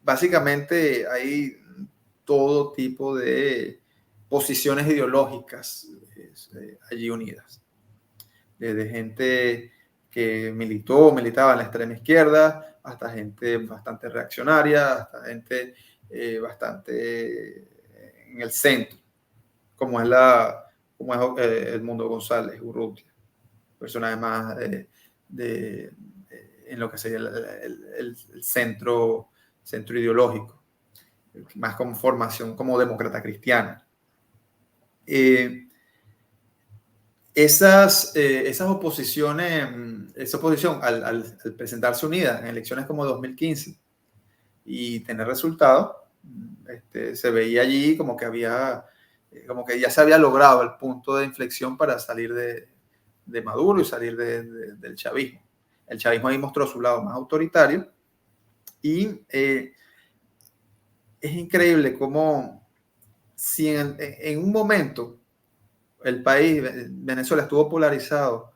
Speaker 3: básicamente hay todo tipo de posiciones ideológicas allí unidas, desde gente que militaba en la extrema izquierda, hasta gente bastante reaccionaria, hasta gente bastante en el centro, como es Edmundo González Urrutia, personaje más en lo que sería el centro ideológico, más con formación como demócrata cristiana. Esa oposición al presentarse unida en elecciones como 2015 y tener resultados, se veía allí como que ya se había logrado el punto de inflexión para salir de Maduro y salir del chavismo. El chavismo ahí mostró su lado más autoritario y es increíble cómo si en un momento el país, Venezuela, estuvo polarizado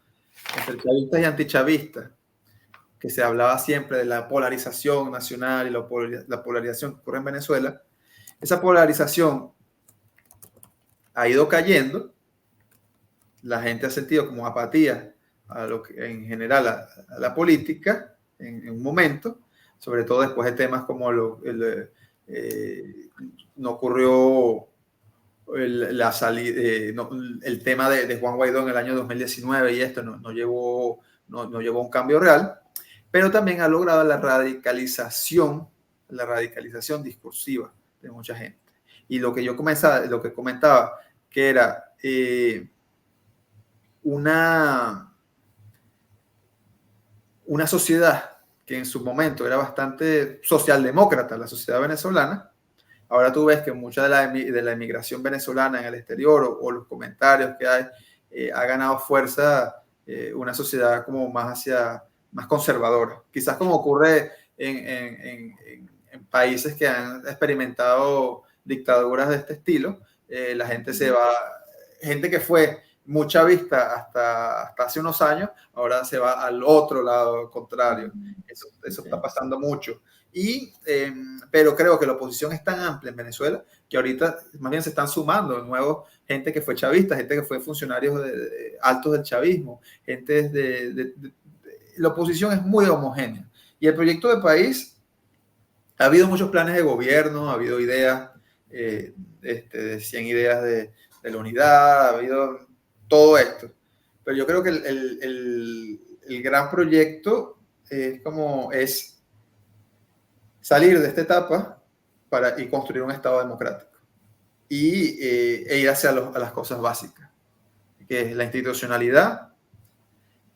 Speaker 3: entre chavistas y antichavistas, que se hablaba siempre de la polarización nacional y la polarización que ocurre en Venezuela, esa polarización ha ido cayendo, la gente ha sentido como apatía a lo que, en general a la política en un momento, sobre todo después de temas como no ocurrió el tema de Juan Guaidó en el año 2019 y esto no llevó a un cambio real, pero también ha logrado la radicalización discursiva de mucha gente. Y lo que comentaba, que era una sociedad que en su momento era bastante socialdemócrata, la sociedad venezolana. Ahora tú ves que mucha de la inmigración venezolana en el exterior o los comentarios que hay, ha ganado fuerza una sociedad como más conservadora. Quizás como ocurre en países que han experimentado dictaduras de este estilo, la gente se va, gente que fue muy chavista hasta hace unos años, ahora se va al otro lado contrario. Eso está pasando mucho. Pero creo que la oposición es tan amplia en Venezuela que ahorita más bien se están sumando nuevos, gente que fue chavista, gente que fue funcionarios altos del chavismo, la oposición es muy homogénea. Y el proyecto de país, ha habido muchos planes de gobierno, ha habido ideas, de 100 ideas de la unidad, ha habido todo esto. Pero yo creo que el gran proyecto es salir de esta etapa y construir un Estado democrático e ir hacia las cosas básicas, que es la institucionalidad,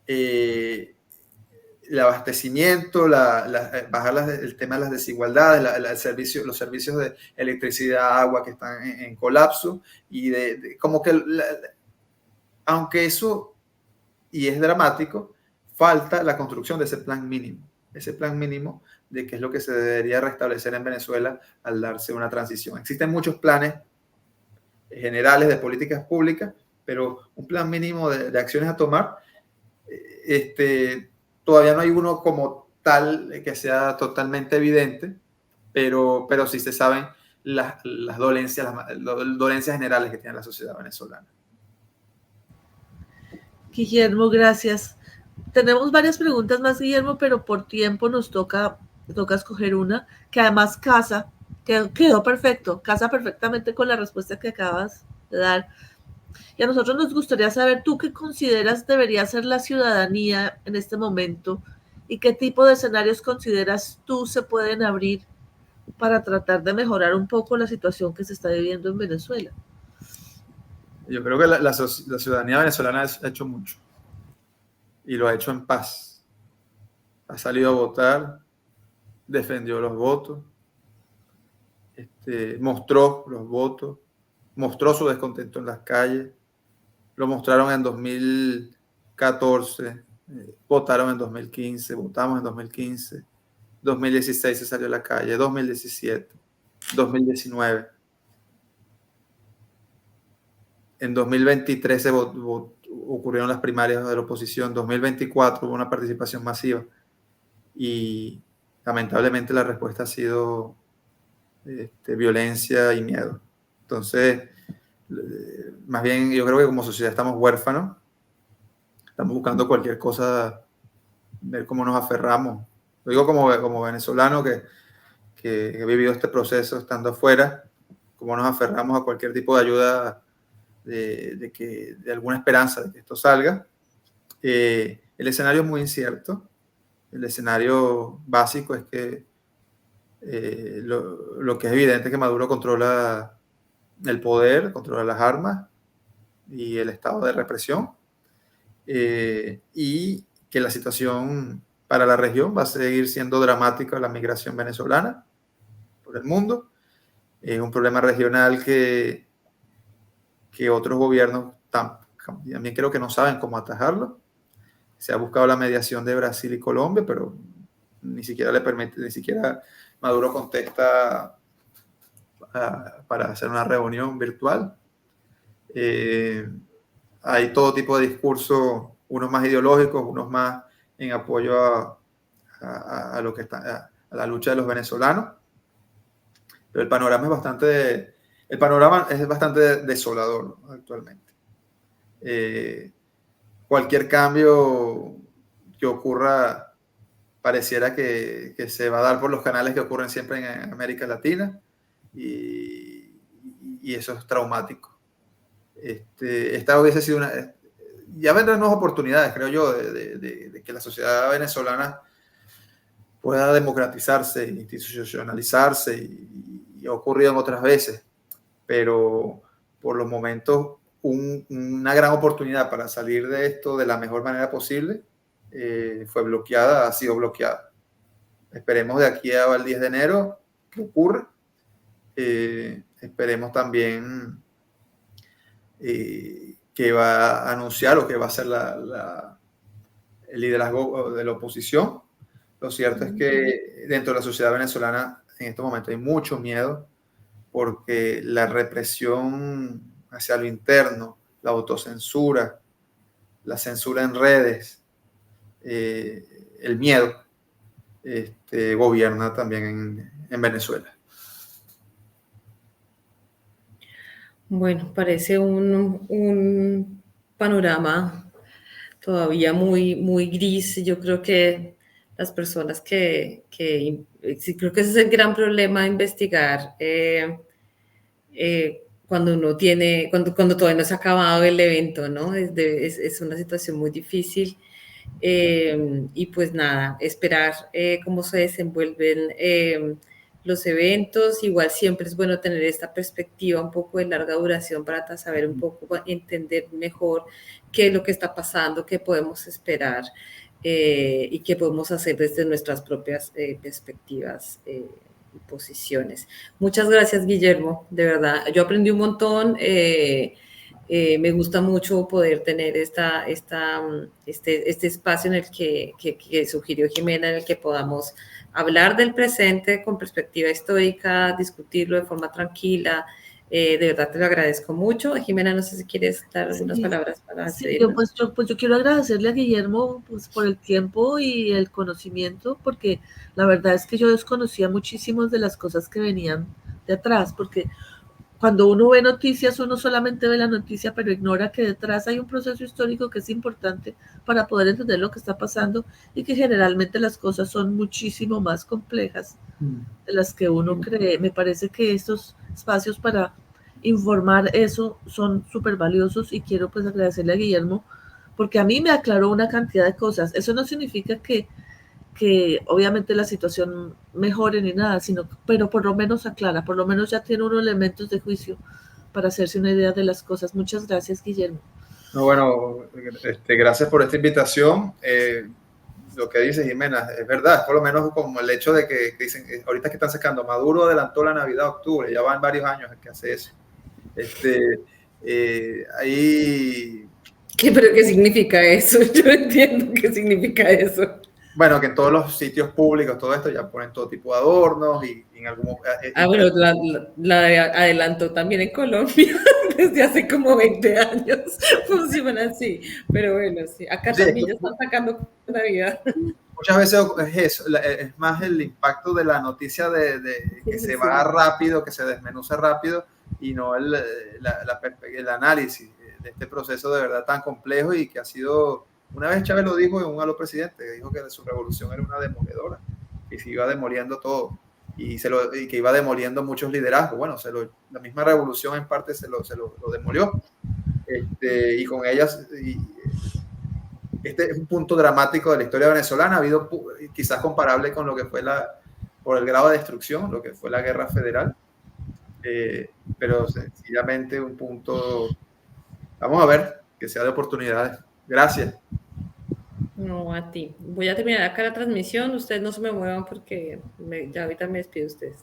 Speaker 3: el abastecimiento, bajar el tema de las desigualdades, los servicios de electricidad, agua que están en colapso, y como que, aunque eso, y es dramático, falta la construcción de ese plan mínimo de qué es lo que se debería restablecer en Venezuela al darse una transición. Existen muchos planes generales de políticas públicas, pero un plan mínimo de acciones a tomar, todavía no hay uno como tal que sea totalmente evidente, pero sí se saben las dolencias generales que tiene la sociedad venezolana.
Speaker 2: Guillermo, gracias. Tenemos varias preguntas más, Guillermo, pero por tiempo nos toca escoger una que además quedó perfecto, casa perfectamente con la respuesta que acabas de dar. Y a nosotros nos gustaría saber, ¿tú qué consideras debería ser la ciudadanía en este momento? ¿Y qué tipo de escenarios consideras tú se pueden abrir para tratar de mejorar un poco la situación que se está viviendo en Venezuela?
Speaker 3: Yo creo que la ciudadanía venezolana ha hecho mucho y lo ha hecho en paz. Ha salido a votar, defendió los votos, mostró los votos, mostró su descontento en las calles, lo mostraron en 2014, votaron en 2015, votamos en 2015, 2016 se salió a la calle, 2017, 2019. En 2023 ocurrieron las primarias de la oposición, en 2024 hubo una participación masiva y lamentablemente la respuesta ha sido violencia y miedo. Entonces, más bien yo creo que como sociedad estamos huérfanos, estamos buscando cualquier cosa, ver cómo nos aferramos. Lo digo como venezolano que he vivido este proceso estando afuera, cómo nos aferramos a cualquier tipo de ayuda, de alguna esperanza de que esto salga. El escenario es muy incierto. El escenario básico es que lo que es evidente es que Maduro controla el poder, controla las armas y el estado de represión, y que la situación para la región va a seguir siendo dramática, la migración venezolana por el mundo. Es un problema regional que otros gobiernos también creo que no saben cómo atajarlo. Se ha buscado la mediación de Brasil y Colombia, pero ni siquiera Maduro contesta para hacer una reunión virtual. Hay todo tipo de discursos, unos más ideológicos, unos más en apoyo a lo que está, a la lucha de los venezolanos. Pero el panorama es bastante desolador, ¿no? Actualmente. Cualquier cambio que ocurra pareciera que se va a dar por los canales que ocurren siempre en América Latina, y eso es traumático. Esta hubiese sido ya vendrán nuevas oportunidades, creo yo, de que la sociedad venezolana pueda democratizarse, institucionalizarse, y ha ocurrido en otras veces, pero por los momentos una gran oportunidad para salir de esto de la mejor manera posible fue bloqueada, ha sido bloqueada. Esperemos de aquí al 10 de enero que ocurra. Esperemos también que va a anunciar o que va a ser el liderazgo de la oposición. Lo cierto es que dentro de la sociedad venezolana en estos momentos hay mucho miedo porque la represión hacia lo interno, la autocensura, la censura en redes, el miedo gobierna también en Venezuela.
Speaker 1: Bueno, parece un panorama todavía muy, muy gris. Yo creo que las personas sí, creo que ese es el gran problema de investigar cuando uno tiene, cuando todavía no se ha acabado el evento, ¿no? Es una situación muy difícil. Y pues nada, esperar cómo se desenvuelven los eventos. Igual siempre es bueno tener esta perspectiva un poco de larga duración para saber un poco, entender mejor qué es lo que está pasando, qué podemos esperar y qué podemos hacer desde nuestras propias perspectivas y posiciones. Muchas gracias, Guillermo, de verdad. Yo aprendí un montón. Me gusta mucho poder tener este espacio en el que sugirió Jimena, en el que podamos hablar del presente con perspectiva histórica, discutirlo de forma tranquila. De verdad te lo agradezco mucho. Jimena, no sé si quieres dar algunas palabras para despedirnos.
Speaker 2: Sí, yo quiero agradecerle a Guillermo pues, por el tiempo y el conocimiento, porque la verdad es que yo desconocía muchísimas de las cosas que venían de atrás, porque cuando uno ve noticias, uno solamente ve la noticia, pero ignora que detrás hay un proceso histórico que es importante para poder entender lo que está pasando y que generalmente las cosas son muchísimo más complejas de las que uno cree. Me parece que estos espacios para informar eso son súper valiosos y quiero pues agradecerle a Guillermo porque a mí me aclaró una cantidad de cosas. Eso no significa que obviamente la situación mejore ni nada, pero por lo menos aclara, por lo menos ya tiene unos elementos de juicio para hacerse una idea de las cosas. Muchas gracias, Guillermo.
Speaker 3: No, bueno, gracias por esta invitación. Lo que dice Jimena es verdad, por lo menos como el hecho de que dicen, ahorita que están sacando, Maduro adelantó la Navidad a octubre, ya van varios años que hace eso. Ahí...
Speaker 1: ¿Pero qué significa eso? Yo no entiendo qué significa eso.
Speaker 3: Bueno, que en todos los sitios públicos, todo esto, ya ponen todo tipo de adornos y en algún...
Speaker 1: bueno, la adelantó también en Colombia desde hace como 20 años. Funciona así. Pero bueno, sí. Acá también ya están sacando Navidad.
Speaker 3: Muchas veces es eso, es más el impacto de la noticia que se va rápido, que se desmenuza rápido y no el análisis de este proceso de verdad tan complejo y que ha sido... Una vez Chávez lo dijo en un aló presidente, dijo que su revolución era una demoledora, que se iba demoliendo todo y que iba demoliendo muchos liderazgos. Bueno, la misma revolución en parte se lo demolió y con ellas... Este es un punto dramático de la historia venezolana, ha habido quizás comparable con lo que fue por el grado de destrucción, lo que fue la guerra federal, pero sencillamente un punto, vamos a ver, que sea de oportunidades. Gracias.
Speaker 1: No, a ti. Voy a terminar acá la transmisión, ustedes no se me muevan porque ya ahorita me despido ustedes.